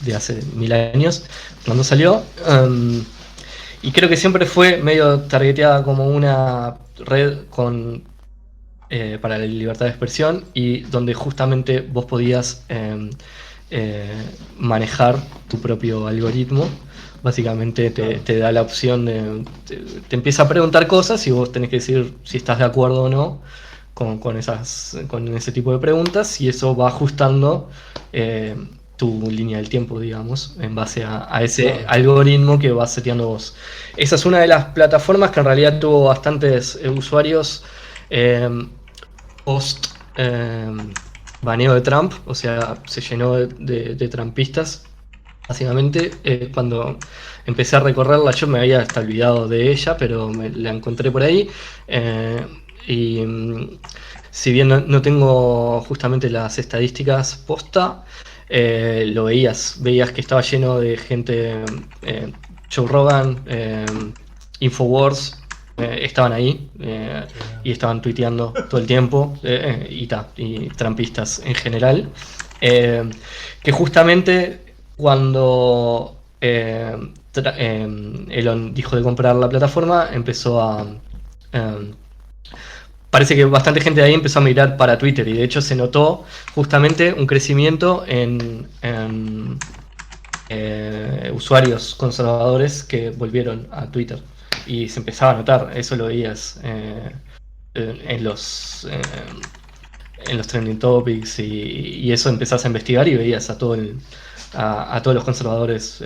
de hace 1000 años cuando salió, y creo que siempre fue medio targeteada como una red para la libertad de expresión, y donde justamente vos podías manejar tu propio algoritmo. Básicamente te da la opción te empieza a preguntar cosas y vos tenés que decir si estás de acuerdo o no con ese tipo de preguntas, y eso va ajustando tu línea del tiempo, digamos, en base a ese algoritmo que vas seteando vos. Esa es una de las plataformas que en realidad tuvo bastantes usuarios post baneo de Trump, o sea, se llenó de trumpistas. Básicamente, cuando empecé a recorrerla, yo me había hasta olvidado de ella, pero la encontré por ahí. Y si bien no tengo justamente las estadísticas posta, veías que estaba lleno de gente. Joe Rogan, Infowars, estaban ahí y estaban tuiteando todo el tiempo, y trampistas en general, que justamente cuando Elon dijo de comprar la plataforma, empezó a parece que bastante gente de ahí empezó a migrar para Twitter, y de hecho se notó justamente un crecimiento en usuarios conservadores que volvieron a Twitter, y se empezaba a notar. Eso lo veías en los trending topics, y eso empezás a investigar y veías a todos los conservadores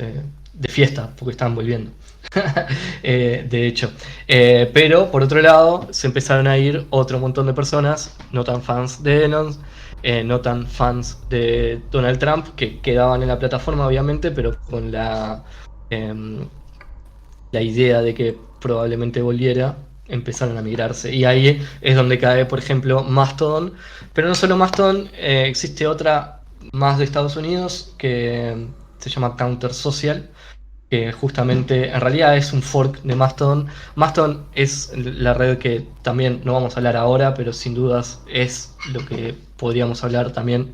de fiesta porque estaban volviendo. De hecho, pero por otro lado se empezaron a ir otro montón de personas no tan fans de Elon, no tan fans de Donald Trump, que quedaban en la plataforma obviamente, pero con la idea de que probablemente volviera, empezaron a migrarse. Y ahí es donde cae, por ejemplo, Mastodon. Pero no solo Mastodon, existe otra más de Estados Unidos que se llama Counter Social, que justamente en realidad es un fork de Mastodon. Mastodon es la red que también no vamos a hablar ahora, pero sin dudas es lo que podríamos hablar también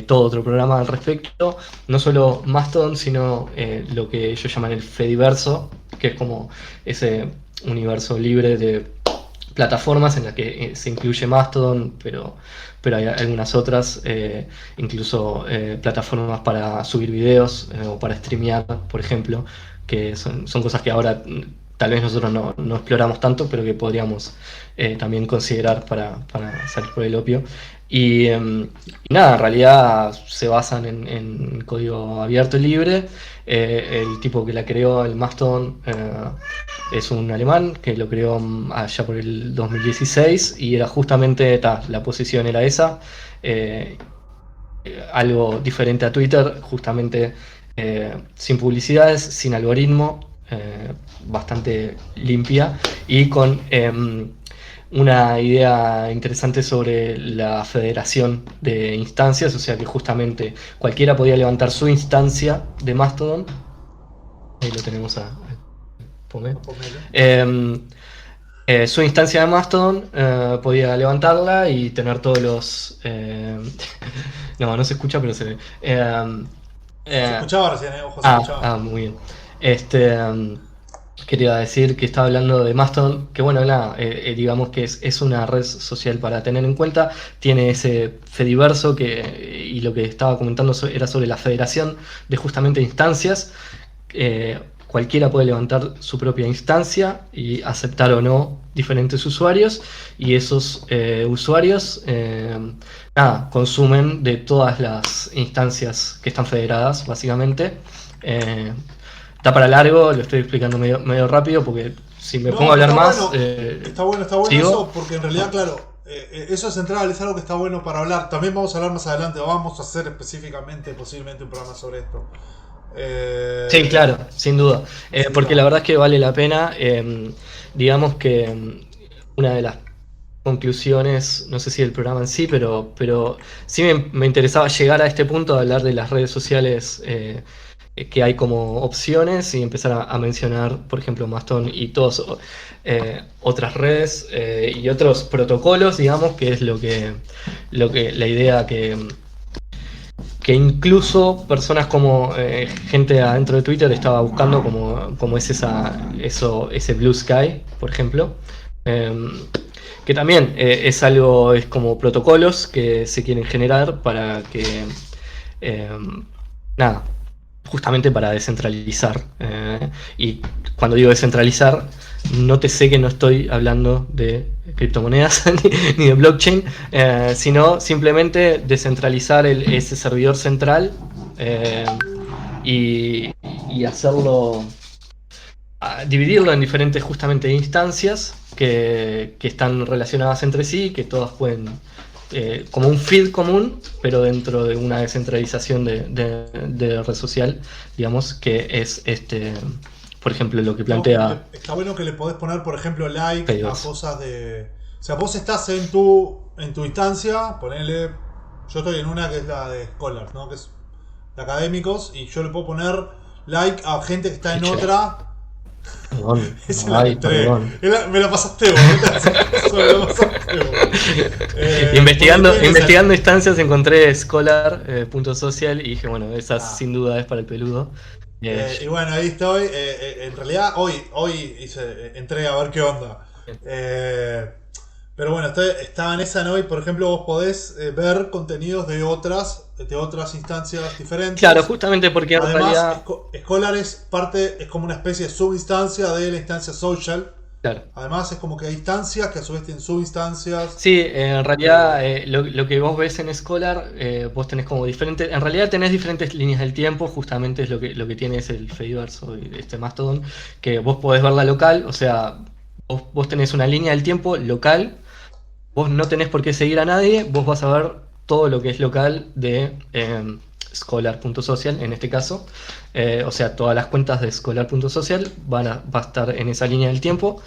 todo otro programa al respecto. No solo Mastodon, sino lo que ellos llaman el Fediverso, que es como ese universo libre de plataformas en la que se incluye Mastodon, pero hay algunas otras, incluso plataformas para subir videos o para streamear, por ejemplo, que son cosas que ahora tal vez nosotros no exploramos tanto, pero que podríamos también considerar para salir por el opio. Y nada, en realidad se basan en código abierto y libre. El tipo que la creó, el Mastodon, es un alemán que lo creó allá por el 2016, y era justamente la posición era esa, algo diferente a Twitter, justamente sin publicidades, sin algoritmo, bastante limpia, y con una idea interesante sobre la federación de instancias, o sea que justamente cualquiera podía levantar su instancia de Mastodon. Ahí lo tenemos a Pomelo. Pomelo. Su instancia de Mastodon podía levantarla y tener todos los... no se escucha, pero se ve. Se escuchaba recién, ojo, se escuchaba. Muy bien. Quería decir que estaba hablando de Mastodon, que bueno, digamos que es una red social para tener en cuenta. Tiene ese Fediverso y lo que estaba comentando era sobre la federación de justamente instancias. Cualquiera puede levantar su propia instancia y aceptar o no diferentes usuarios, y esos usuarios consumen de todas las instancias que están federadas, básicamente. Está para largo, lo estoy explicando medio rápido, porque si me pongo a hablar más... Está bueno eso, porque en realidad, claro, eso central es algo que está bueno para hablar. También vamos a hablar más adelante, vamos a hacer específicamente, posiblemente, un programa sobre esto. Sí, claro, sin duda. Porque la verdad es que vale la pena. Digamos que una de las conclusiones, no sé si del programa en sí, pero sí me interesaba llegar a este punto de hablar de las redes sociales que hay como opciones, y empezar a mencionar, por ejemplo, Mastodon y todas otras redes y otros protocolos, digamos, que es lo que la idea que incluso personas como gente adentro de Twitter estaba buscando, como es ese Blue Sky, por ejemplo, que también es como protocolos que se quieren generar para que justamente para descentralizar. Y cuando digo descentralizar, nótese que no estoy hablando de criptomonedas ni de blockchain, sino simplemente descentralizar ese servidor central y hacerlo, dividirlo en diferentes justamente instancias que están relacionadas entre sí, que todas pueden, como un feed común, pero dentro de una descentralización de red social, digamos, que es por ejemplo, lo que plantea... Está bueno que le podés poner, por ejemplo, like a cosas de... O sea, vos estás en tu instancia, ponele... Yo estoy en una que es la de Scholars, ¿no? Que es de académicos, y yo le puedo poner like a gente que está en otra... Perdón. Esa la entré. Me la pasaste vos. Investigando instancias encontré Scholar.social y dije, bueno, esa sin duda es para el peludo. Y bueno, ahí estoy. En realidad hoy entré a ver qué onda. Pero bueno, estaba en esa, ¿no? Y por ejemplo, vos podés ver contenidos de otras instancias diferentes. Claro, justamente porque en además, realidad... Scholar es como una especie de subinstancia de la instancia social. Claro. Además es como que hay instancias que a su vez tienen subinstancias. Sí, en realidad lo que vos ves en Scholar, vos tenés como diferentes... En realidad tenés diferentes líneas del tiempo, justamente es lo que tiene es el Fediverso y Mastodon, que vos podés verla local, o sea, vos tenés una línea del tiempo local, vos no tenés por qué seguir a nadie, vos vas a ver todo lo que es local de Scholar.social en este caso. O sea, todas las cuentas de Scholar.social va a estar en esa línea del tiempo.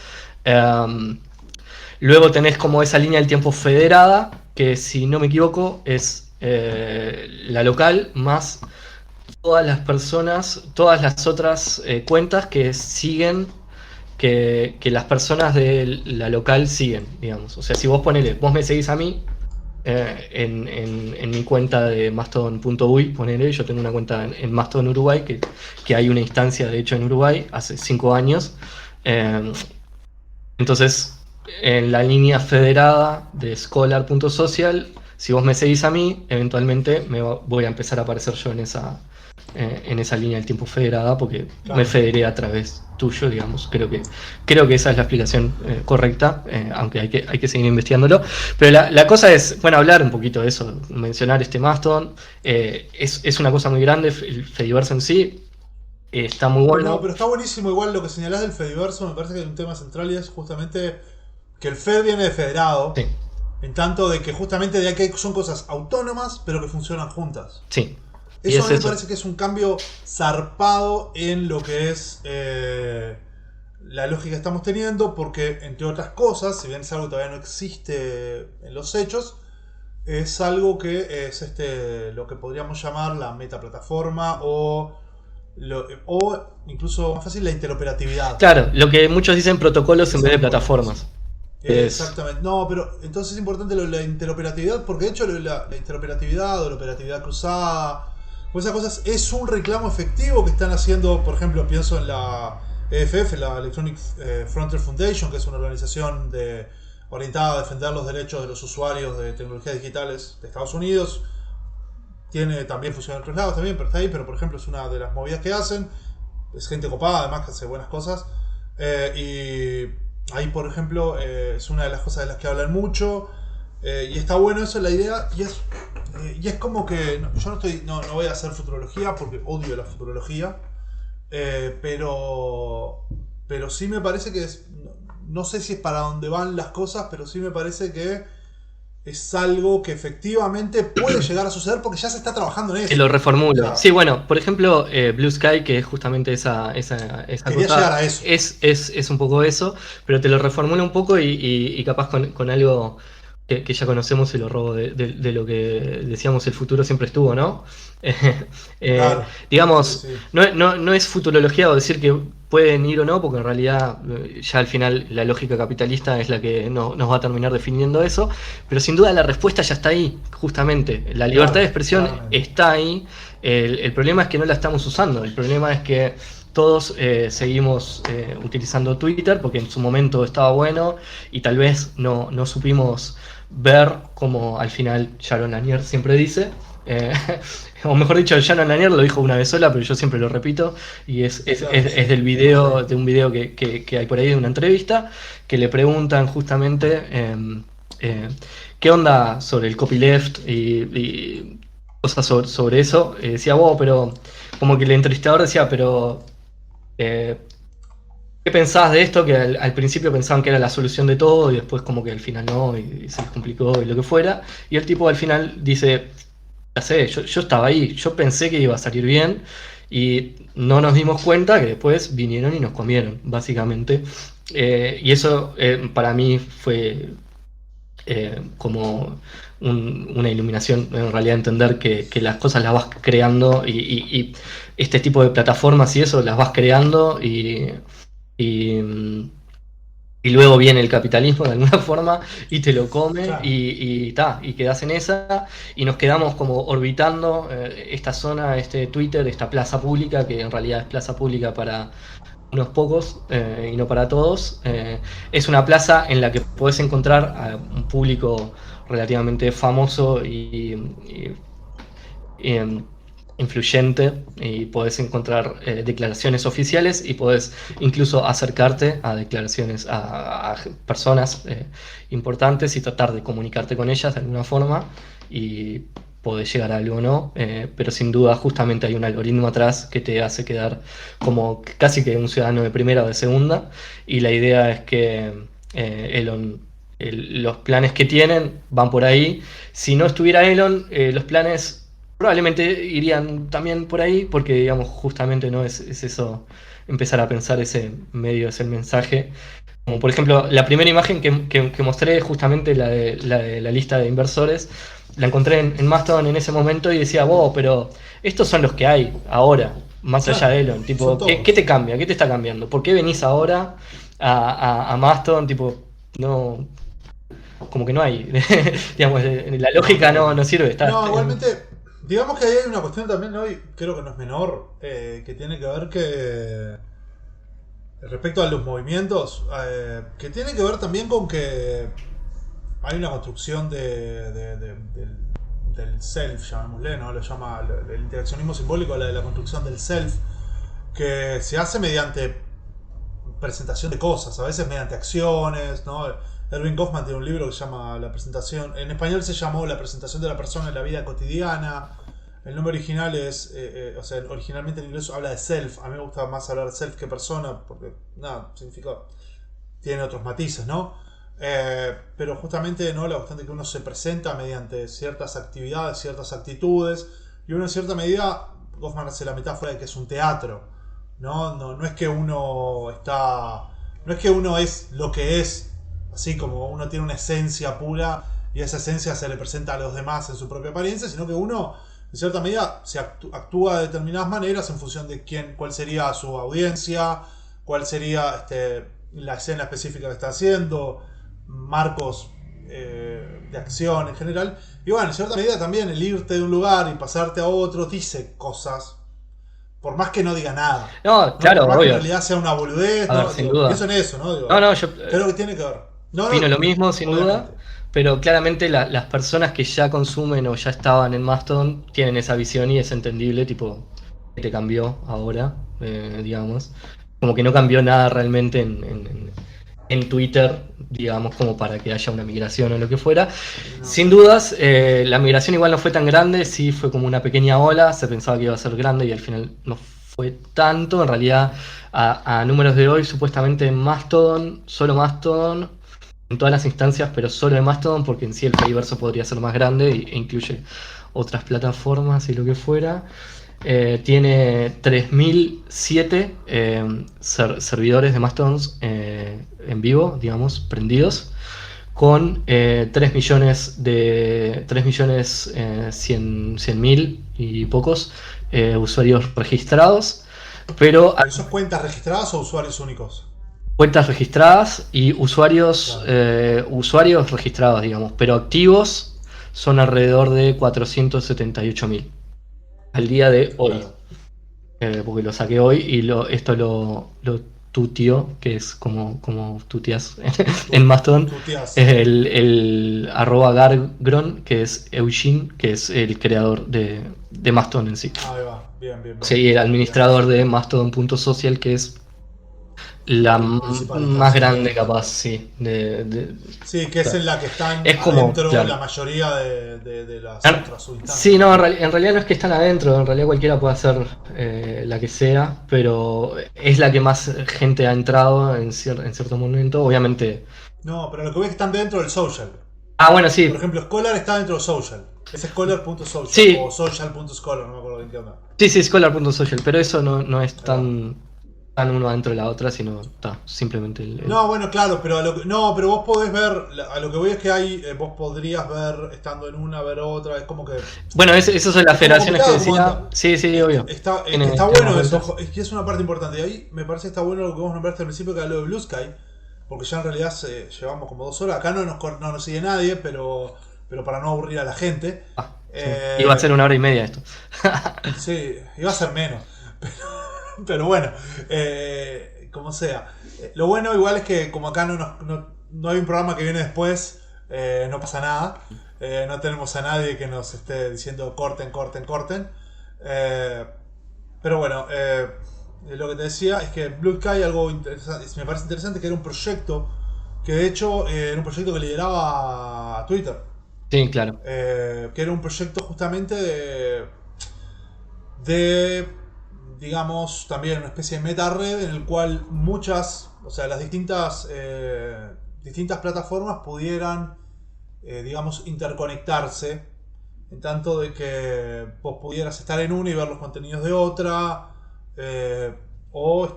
Luego tenés como esa línea del tiempo federada, que si no me equivoco es la local más todas las personas, todas las otras cuentas que siguen, que las personas de la local siguen, digamos. O sea, si vos me seguís a mí, en mi cuenta de Mastodon.uy, ponele, yo tengo una cuenta en Mastodon Uruguay, que hay una instancia de hecho en Uruguay hace 5 años. Entonces, en la línea federada de Scholar.social, si vos me seguís a mí, eventualmente voy a empezar a aparecer yo en esa línea del tiempo federada, porque claro, me federé a través tuyo, digamos. Creo que esa es la explicación correcta, aunque hay que seguir investigándolo. Pero la cosa es, bueno, hablar un poquito de eso, mencionar Mastodon. Es una cosa muy grande, el Fediverso en sí. Está muy bueno. No, pero está buenísimo igual lo que señalás del Fediverso. Me parece que hay un tema central y es justamente que el Fed viene de federado. Sí. En tanto de que justamente de aquí son cosas autónomas, pero que funcionan juntas. Sí. Eso a mí me parece que es un cambio zarpado en lo que es la lógica que estamos teniendo, porque entre otras cosas, si bien es algo que todavía no existe en los hechos, es algo que es lo que podríamos llamar la metaplataforma o o incluso más fácil, la interoperatividad. Claro, lo que muchos dicen protocolos en vez de plataformas. Exactamente. No, pero entonces es importante la interoperatividad, porque de hecho la interoperatividad o la operatividad cruzada o esas cosas es un reclamo efectivo que están haciendo. Por ejemplo, pienso en la EFF, la Electronic Frontier Foundation, que es una organización orientada a defender los derechos de los usuarios de tecnologías digitales de Estados Unidos. Tiene también funciona en otros lados también, pero está ahí. Pero por ejemplo es una de las movidas que hacen. Es gente copada, además, que hace buenas cosas. Y ahí, por ejemplo, es una de las cosas de las que hablan mucho. Y está bueno eso, la idea. Y es como que yo no voy a hacer futurología porque odio la futurología. Pero sí me parece que no sé si es para dónde van las cosas, pero sí me parece que es algo que efectivamente puede llegar a suceder porque ya se está trabajando en eso. Que lo reformulo. Claro. Sí, bueno, por ejemplo, Blue Sky, que es justamente esa Quería cosa, llegar a eso. Es un poco eso, pero te lo reformulo un poco y capaz con algo que ya conocemos y lo robo de lo que decíamos, el futuro siempre estuvo, ¿no? Claro. Digamos, Sí. No es futurología o decir que pueden ir o no, porque en realidad ya al final la lógica capitalista es la que nos va a terminar definiendo eso, pero sin duda la respuesta ya está ahí, justamente. La libertad de expresión está ahí. El problema es que no la estamos usando, el problema es que todos seguimos utilizando Twitter porque en su momento estaba bueno y tal vez no supimos ver como al final Sharon Lanier siempre dice, o mejor dicho, Sharon Lanier lo dijo una vez sola, pero yo siempre lo repito, y es del video, de un video que hay por ahí de una entrevista, que le preguntan justamente qué onda sobre el copyleft y cosas sobre eso. Decía, wow, pero como que el entrevistador decía, pero ¿qué pensás de esto? Que al principio pensaban que era la solución de todo y después como que al final no, y se les complicó y lo que fuera. Y el tipo al final dice, ya sé, yo estaba ahí, yo pensé que iba a salir bien y no nos dimos cuenta que después vinieron y nos comieron, básicamente. Y eso para mí fue como una iluminación, en realidad entender que las cosas las vas creando y este tipo de plataformas y eso las vas creando y luego viene el capitalismo de alguna forma y te lo come. Claro. y quedás en esa y nos quedamos como orbitando esta zona, este Twitter, esta plaza pública, que en realidad es plaza pública para unos pocos y no para todos. Es una plaza en la que podés encontrar a un público relativamente famoso y influyente, y podés encontrar declaraciones oficiales y podés incluso acercarte a declaraciones a personas importantes y tratar de comunicarte con ellas de alguna forma y podés llegar a algo o no, pero sin duda justamente hay un algoritmo atrás que te hace quedar como casi que un ciudadano de primera o de segunda, y la idea es que Elon, los planes que tienen van por ahí. Si no estuviera Elon, los planes probablemente irían también por ahí, porque digamos justamente no es eso, empezar a pensar ese medio es el mensaje. Como por ejemplo la primera imagen que mostré, justamente la de la lista de inversores, la encontré en Mastodon en ese momento y decía, wow, pero estos son los que hay ahora, más allá de Elon, tipo, ¿qué te cambia? ¿Qué te está cambiando? ¿Por qué venís ahora a Mastodon? Tipo, no, como que no hay, digamos, la lógica no sirve. No, igualmente, digamos que ahí hay una cuestión también, ¿no? Y creo que no es menor, que tiene que ver que respecto a los movimientos, que tiene que ver también con que hay una construcción del self, llamémosle, ¿no? Lo llama el interaccionismo simbólico, la construcción del self, que se hace mediante presentación de cosas, a veces mediante acciones, ¿no? Erving Goffman tiene un libro que se llama La presentación, en español se llamó La presentación de la persona en la vida cotidiana. El nombre original es, o sea, originalmente en inglés habla de self. A mí me gusta más hablar de self que persona, porque nada, significa, tiene otros matices, ¿no? Pero justamente, ¿no? La cuestión de que uno se presenta mediante ciertas actividades, ciertas actitudes, y uno en cierta medida, Goffman hace la metáfora de que es un teatro, ¿no? No es que uno está, no es que uno es lo que es, así como uno tiene una esencia pura y esa esencia se le presenta a los demás en su propia apariencia, sino que uno en en cierta medida se actúa de determinadas maneras en función de cuál sería su audiencia, cuál sería la escena específica que está haciendo, marcos de acción en general. Y bueno, en cierta medida también el irte de un lugar y pasarte a otro dice cosas, por más que no diga nada. No, claro, por más obvio. que en realidad sea una boludez, A ver, sin duda. pienso en eso, ¿no? Digo, no, yo creo que tiene que ver. opino lo mismo, sin obviamente. duda. Pero claramente las personas que ya consumen o ya estaban en Mastodon tienen esa visión y es entendible, tipo, que te cambió ahora, digamos. Como que no cambió nada realmente en Twitter, digamos, como para que haya una migración o lo que fuera. No. Sin dudas, la migración igual no fue tan grande, sí fue como una pequeña ola, se pensaba que iba a ser grande y al final no fue tanto. En realidad, a números de hoy, supuestamente Mastodon, solo Mastodon, en todas las instancias, pero solo en Mastodon, porque en sí el Fediverso podría ser más grande e incluye otras plataformas y lo que fuera. Tiene 3007 servidores de Mastodon en vivo, digamos, prendidos, con 3.100.000 y pocos usuarios registrados. Pero ¿Esos cuentas registradas o usuarios únicos? Cuentas registradas y usuarios, usuarios registrados, digamos, pero activos son alrededor de 478.000 al día de hoy. Porque lo saqué hoy y esto lo tuteó, que es como tuteas en Mastodon. Es el @gargron, que es Eugene, que es el creador de Mastodon en sí. Ahí va, bien. Sí, el administrador de Mastodon.social, que es la más grande capaz, sí. Sí, que es en la que están es como, adentro claro, la mayoría de las otras subinstancias. Sí, no, en realidad no es que están adentro, en realidad cualquiera puede hacer la que sea, pero es la que más gente ha entrado en cierto momento, obviamente. No, pero lo que ves es que están dentro del social. Ah, bueno, sí. Por ejemplo, Scholar está dentro del social. Es scholar.social, sí, o social.scholar, no me acuerdo bien qué onda. Sí, scholar.social, pero eso no es tan uno adentro de la otra, sino simplemente No, bueno, claro, pero pero vos podés ver, a lo que voy es que vos podrías ver, estando en una, ver otra, es como que... Bueno, esas son las federaciones que decía. Sí, obvio. Está bueno eso, es que es una parte importante. Y ahí me parece que está bueno lo que vos nombraste al principio, que era lo de Blue Sky, porque ya en realidad llevamos como 2 horas. Acá no nos sigue nadie, pero para no aburrir a la gente. Sí. Iba a ser 1 hora y media esto. Sí, iba a ser menos. Pero bueno, como sea. Lo bueno igual es que como acá no hay un programa que viene después, no pasa nada. No tenemos a nadie que nos esté diciendo corten. Pero bueno, lo que te decía es que Blue Sky, algo interesante, me parece interesante, que era un proyecto que de hecho era un proyecto que lideraba Twitter. Sí, claro. Que era un proyecto justamente de digamos, también una especie de meta red en el cual las distintas plataformas pudieran, digamos, interconectarse, en tanto de que vos pudieras estar en una y ver los contenidos de otra, o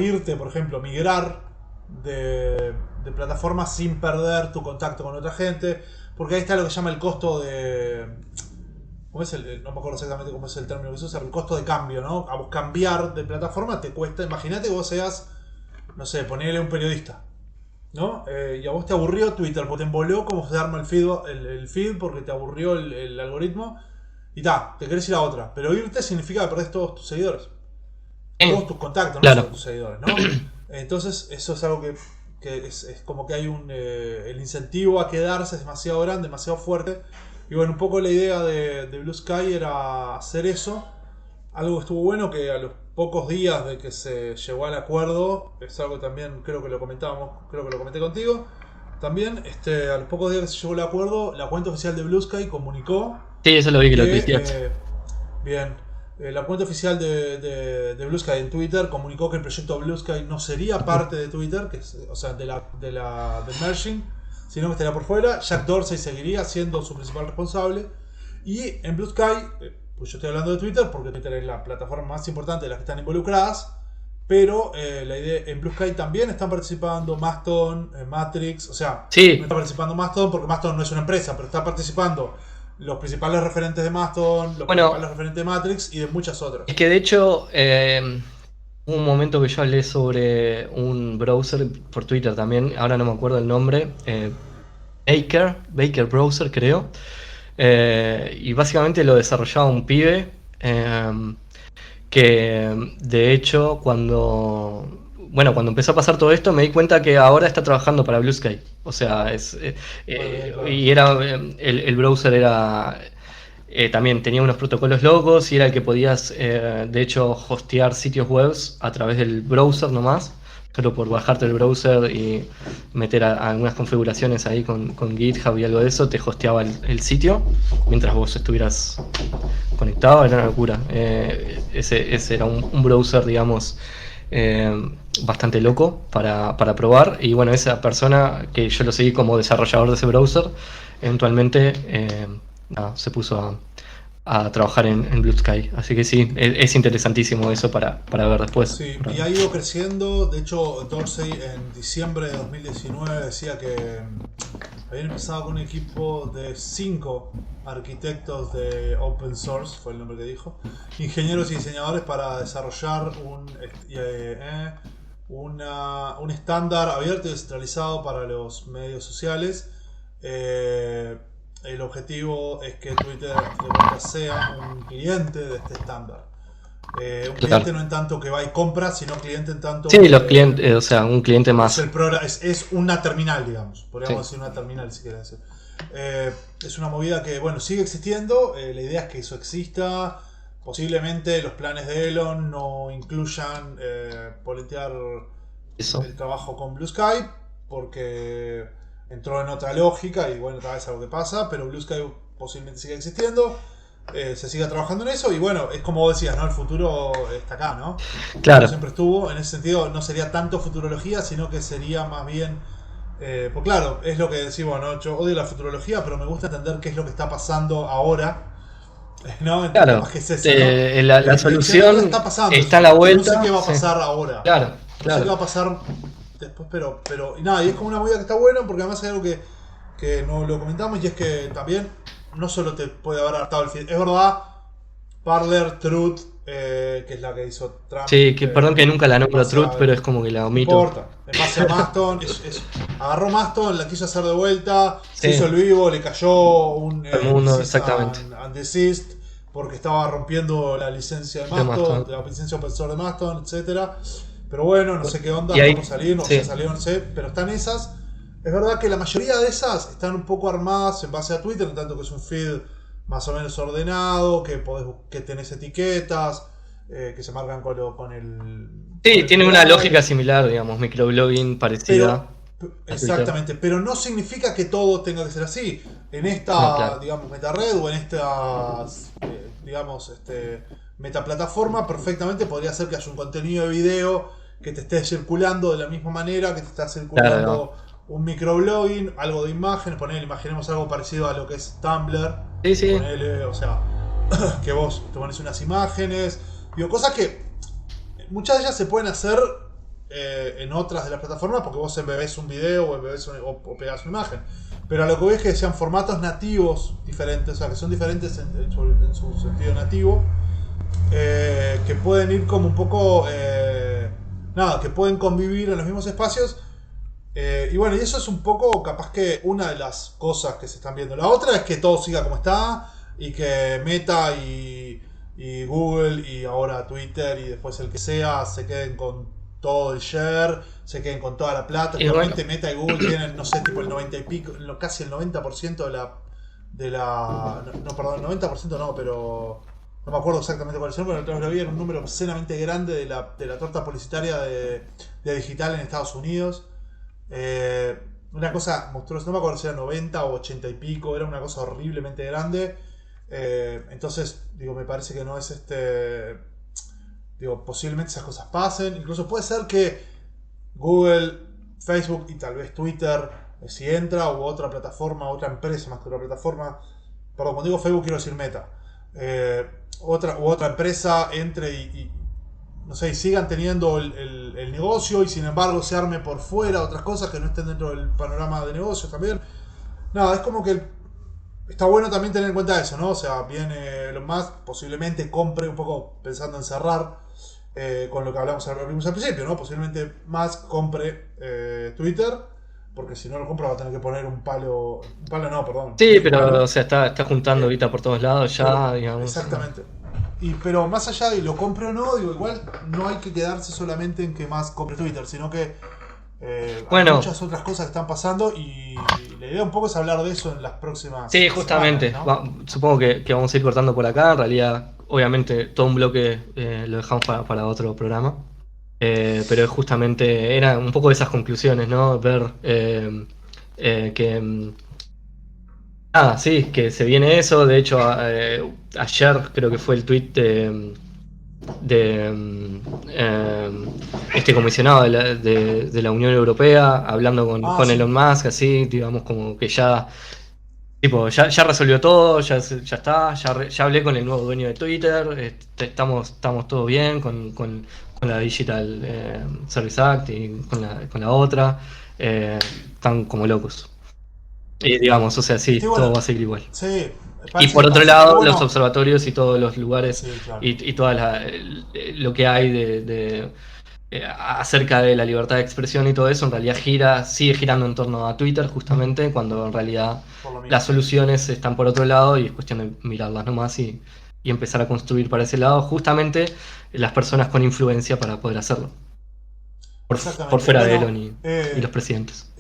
irte, por ejemplo, migrar de plataformas sin perder tu contacto con otra gente, porque ahí está lo que se llama el costo de... no me acuerdo exactamente cómo es el término que se usa, el costo de cambio, ¿no? A vos cambiar de plataforma te cuesta, imagínate que vos seas, no sé, ponele un periodista, ¿no? Y a vos te aburrió Twitter, porque te emboló cómo se arma el feed porque te aburrió el algoritmo, y te querés ir a otra, pero irte significa que perdés todos tus seguidores, todos tus contactos, claro, no solo tus seguidores, ¿no? Entonces eso es algo que es como que hay el incentivo a quedarse es demasiado grande, demasiado fuerte. Y bueno, un poco la idea de Blue Sky era hacer eso. Algo que estuvo bueno, que a los pocos días de que se llegó al acuerdo, es algo que también creo que lo comenté contigo. También, a los pocos días que se llegó al acuerdo, la cuenta oficial de Blue Sky comunicó... Sí, eso lo vi que lo tuiteaste. Bien, la cuenta oficial de Blue Sky en Twitter comunicó que el proyecto Blue Sky no sería parte de Twitter, o sea, del merging, sino que estaría por fuera. Jack Dorsey seguiría siendo su principal responsable. Y en Blue Sky, pues yo estoy hablando de Twitter porque Twitter es la plataforma más importante de las que están involucradas, pero la idea, en Blue Sky también están participando Mastodon, Matrix, o sea, sí. no está participando Mastodon porque Mastodon no es una empresa, pero está participando los principales referentes de Mastodon, los principales referentes de Matrix y de muchas otras. Es que de hecho, hubo un momento que yo hablé sobre un browser por Twitter también, ahora no me acuerdo el nombre, Baker Browser creo, y básicamente lo desarrollaba un pibe que de hecho cuando empezó a pasar todo esto me di cuenta que ahora está trabajando para Blue Sky. O sea, y era el browser era también tenía unos protocolos locos y era el que podías de hecho hostear sitios web a través del browser nomás, solo por bajarte el browser y meter algunas configuraciones ahí con GitHub y algo de eso, te hosteaba el sitio mientras vos estuvieras conectado. Era una locura. Ese era un browser, digamos, bastante loco para probar. Y bueno, esa persona que yo lo seguí como desarrollador de ese browser, eventualmente se puso a trabajar en Blue Sky. Así que sí, es interesantísimo eso para ver después. Sí, y ha ido creciendo. De hecho, Dorsey en diciembre de 2019 decía que habían empezado con un equipo de 5 arquitectos de open source, fue el nombre que dijo, ingenieros y diseñadores para desarrollar un estándar abierto y descentralizado para los medios sociales. El objetivo es que Twitter de vuelta sea un cliente de este estándar. Un cliente no en tanto que va y compra, sino cliente en tanto sí, los clientes, o sea, un cliente más. Es una terminal, digamos. Podríamos decir una terminal si quieres decir. Es una movida que, bueno, sigue existiendo. La idea es que eso exista. Posiblemente los planes de Elon no incluyan poletear el trabajo con Blue Sky, porque entró en otra lógica y bueno, tal vez es algo que pasa, pero Blue Sky posiblemente sigue existiendo, se siga trabajando en eso y bueno, es como vos decías, ¿no? El futuro está acá, ¿no? Claro. Siempre estuvo, en ese sentido no sería tanto futurología, sino que sería más bien, pues claro, es lo que decimos, ¿no? Yo odio la futurología, pero me gusta entender qué es lo que está pasando ahora, ¿no? Claro, que es eso, ¿no? la solución está a la vuelta. No sé qué va a pasar ahora. Claro. No sé qué va a pasar después, pero y nada, y es como una movida que está buena porque además hay algo que no lo comentamos y es que también no solo te puede haber adaptado el feed, es verdad, Parler, Truth, que es la que hizo Trump. Sí, que perdón que nunca la nombro Truth, pero es como que la omito. No importa, en base a Mastodon, agarró Mastodon, la quiso hacer de vuelta, se hizo el vivo, le cayó un exactamente. And desist, porque estaba rompiendo la licencia de Mastodon, la licencia open source de Mastodon, etcétera. Pero bueno, no sé qué onda, cómo salir, no sé, salió, no sé, pero están esas. Es verdad que la mayoría de esas están un poco armadas en base a Twitter, en tanto que es un feed más o menos ordenado, que tenés etiquetas, que se marcan con el... Sí, tiene una lógica similar, digamos, microblogging parecida. Exactamente, pero no significa que todo tenga que ser así. En esta, digamos, metared o en estas, digamos, metaplataforma, perfectamente podría ser que haya un contenido de video que te esté circulando de la misma manera que te está circulando un microblogging, algo de imágenes, imaginemos algo parecido a lo que es Tumblr. Sí. O sea, que vos te pones unas imágenes, digo, cosas que muchas de ellas se pueden hacer en otras de las plataformas porque vos embebés un video o pegás una imagen. Pero a lo que voy es que sean formatos nativos diferentes, o sea, que son diferentes en su sentido nativo, que pueden ir como un poco... que pueden convivir en los mismos espacios. Y bueno, y eso es un poco capaz que una de las cosas que se están viendo. La otra es que todo siga como está y que Meta y Google y ahora Twitter y después el que sea se queden con todo el share, se queden con toda la plata. Realmente Meta y Google tienen, no sé, tipo el 90 y pico, casi el 90% de la no, perdón, el 90% no, pero no me acuerdo exactamente cuál es el número, pero lo vi en un número obscenamente grande de la torta publicitaria de digital en Estados Unidos. Una cosa monstruosa, no me acuerdo si era 90 o 80 y pico, era una cosa horriblemente grande. Entonces, digo, me parece que no es posiblemente esas cosas pasen. Incluso puede ser que Google, Facebook y tal vez Twitter, si entra, u otra plataforma, otra empresa más que otra plataforma, perdón, cuando digo Facebook quiero decir Meta, otra empresa entre y no sé, y sigan teniendo el negocio y sin embargo se arme por fuera otras cosas que no estén dentro del panorama de negocios también. Nada, es como que está bueno también tener en cuenta eso, ¿no? O sea, viene Elon Musk, posiblemente compre, un poco pensando en cerrar con lo que hablamos al principio, ¿no? Posiblemente Musk compre Twitter, porque si no lo compra va a tener que poner un palo no, perdón. Sí, pero o sea, está juntando ahorita por todos lados ya, digamos. Exactamente. Pero más allá de lo compre o no, digo, igual no hay que quedarse solamente en que Musk compre Twitter, sino que hay muchas otras cosas que están pasando y la idea un poco es hablar de eso en las próximas Sí, justamente. semanas, ¿no? Supongo que vamos a ir cortando por acá. En realidad, obviamente, todo un bloque lo dejamos para otro programa. Pero justamente eran un poco de esas conclusiones, ¿no? Ver que... sí, que se viene eso. De hecho, ayer creo que fue el tweet de este comisionado de la Unión Europea hablando con Sí. Elon Musk, así, digamos, como que ya, tipo, ya resolvió todo, ya está, ya hablé con el nuevo dueño de Twitter, estamos todos bien con la Digital Service Act y con la otra, están como locos. Y digamos, o sea, sí, Bueno, todo va a seguir igual. Sí, Y por otro lado, bueno, los observatorios y todos los lugares sí, claro. y toda lo que hay acerca de la libertad de expresión y todo eso, en realidad sigue girando en torno a Twitter, justamente, cuando en realidad las soluciones están por otro lado y es cuestión de mirarlas nomás y empezar a construir para ese lado, justamente las personas con influencia para poder hacerlo. Por fuera de Elon y los presidentes.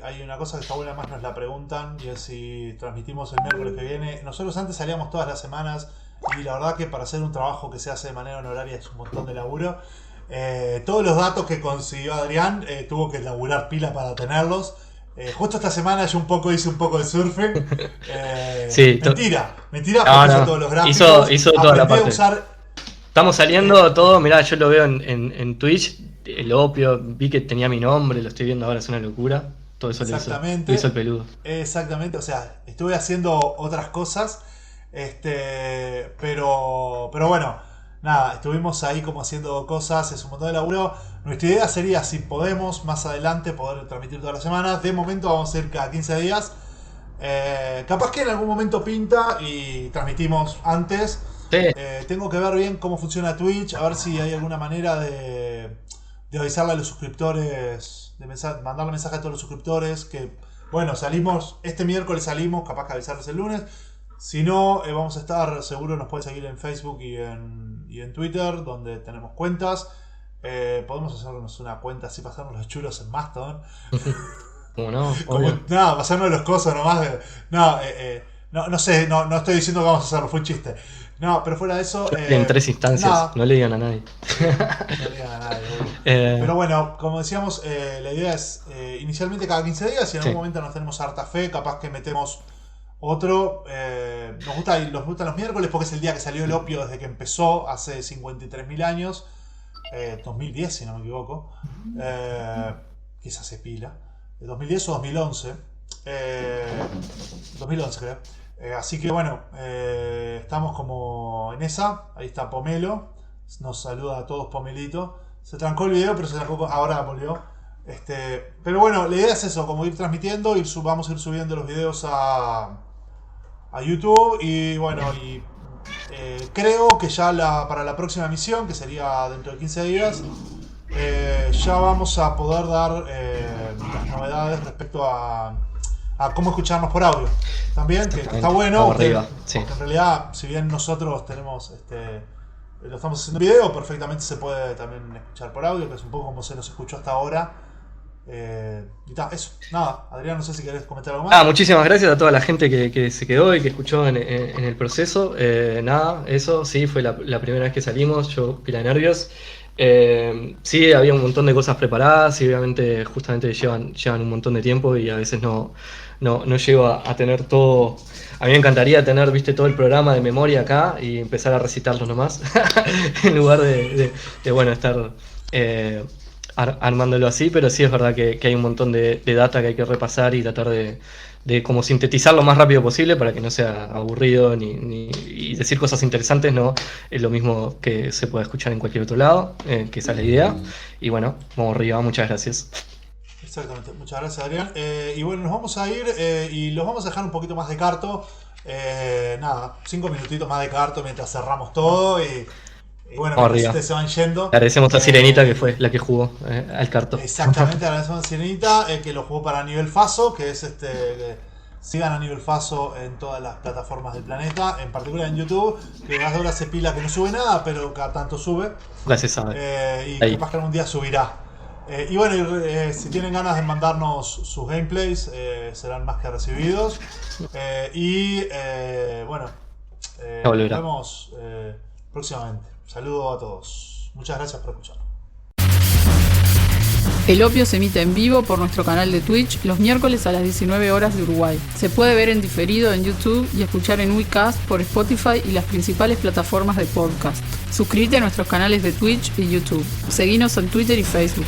Hay una cosa que está buena, más nos la preguntan, y es si transmitimos el miércoles que viene. Nosotros antes salíamos todas las semanas, y la verdad que para hacer un trabajo que se hace de manera honoraria es un montón de laburo. Todos los datos que consiguió Adrián, tuvo que laburar pila para tenerlos. Justo esta semana yo hice un poco de surfing. Sí, mentira, porque hizo todos los gráficos. Hizo toda la parte. Estamos saliendo todo, mirá, yo lo veo en Twitch, el opio, vi que tenía mi nombre, lo estoy viendo ahora, es una locura. Todo eso lo hizo el peludo. Exactamente, o sea, estuve haciendo otras cosas, pero bueno, nada, estuvimos ahí como haciendo cosas, es un montón de laburo. Nuestra idea sería, si podemos, más adelante poder transmitir todas las semanas. De momento vamos a ir cada 15 días. Capaz que en algún momento pinta y transmitimos antes. Sí. Tengo que ver bien cómo funciona Twitch, a ver si hay alguna manera de avisarle a los suscriptores, mandarle mensaje a todos los suscriptores que, bueno, este miércoles salimos, capaz que avisarles el lunes. Si no, vamos a estar, seguro nos pueden seguir en Facebook y en Twitter, donde tenemos cuentas. Podemos hacernos una cuenta así, pasarnos los chulos en Mastodon. ¿Cómo no? Nada, pasarnos los cosas nomás. No sé, no estoy diciendo que vamos a hacerlo, fue un chiste. No, pero fuera de eso... en 3 instancias, no le digan a nadie. No le digan a nadie. Pero bueno, como decíamos, la idea es inicialmente cada 15 días y en algún momento nos tenemos harta fe, capaz que metemos otro. Nos gustan los miércoles porque es el día que salió el opio desde que empezó hace 53.000 años. 2010, si no me equivoco. Quizás se pila. 2010 o 2011. 2011 creo. Así que bueno, estamos como en esa. Ahí está Pomelo. Nos saluda a todos Pomelito. Se trancó el video, pero ahora volvió. Pero bueno, la idea es eso, como ir transmitiendo, vamos a ir subiendo los videos a YouTube. Y bueno, creo que ya para la próxima emisión, que sería dentro de 15 días, ya vamos a poder dar las novedades respecto a cómo escucharnos por audio. También, que está bueno. Sí. En realidad, si bien nosotros tenemos lo estamos haciendo en video, perfectamente se puede también escuchar por audio, que es un poco como se nos escuchó hasta ahora. Y eso, nada, Adrián, no sé si querés comentar algo más. Muchísimas gracias a toda la gente que se quedó y que escuchó en el proceso. Eso, sí, fue la primera vez que salimos, yo pila de nervios. Sí, había un montón de cosas preparadas y obviamente justamente llevan un montón de tiempo y a veces no llego a tener todo. A mí me encantaría tener, todo el programa de memoria acá y empezar a recitarlo nomás en lugar de estar armándolo así, pero sí es verdad que hay un montón de data que hay que repasar y tratar de como sintetizar lo más rápido posible para que no sea aburrido y decir cosas interesantes no es lo mismo que se puede escuchar en cualquier otro lado, que esa es la idea. Y bueno, vamos arriba, muchas gracias. Exactamente, muchas gracias, Adrián. Y bueno, nos vamos a ir y los vamos a dejar un poquito más de carto. 5 minutitos más de carto mientras cerramos todo y bueno, mientras ustedes se van yendo. Agradecemos a Sirenita, que fue la que jugó al carto. Exactamente, agradecemos a Sirenita, que lo jugó para Nivel Faso, que es sigan a Nivel Faso en todas las plataformas del planeta, en particular en YouTube, que más de ahora se pila que no sube nada, pero cada tanto sube. Gracias, sabe. Y capaz que algún día subirá. Y bueno, si tienen ganas de mandarnos sus gameplays, serán más que recibidos. Nos vemos próximamente. Saludo a todos. Muchas gracias por escuchar. El Opio se emite en vivo por nuestro canal de Twitch los miércoles a las 19 horas de Uruguay. Se puede ver en diferido en YouTube y escuchar en WeCast por Spotify y las principales plataformas de podcast. Suscríbete a nuestros canales de Twitch y YouTube. Seguinos en Twitter y Facebook.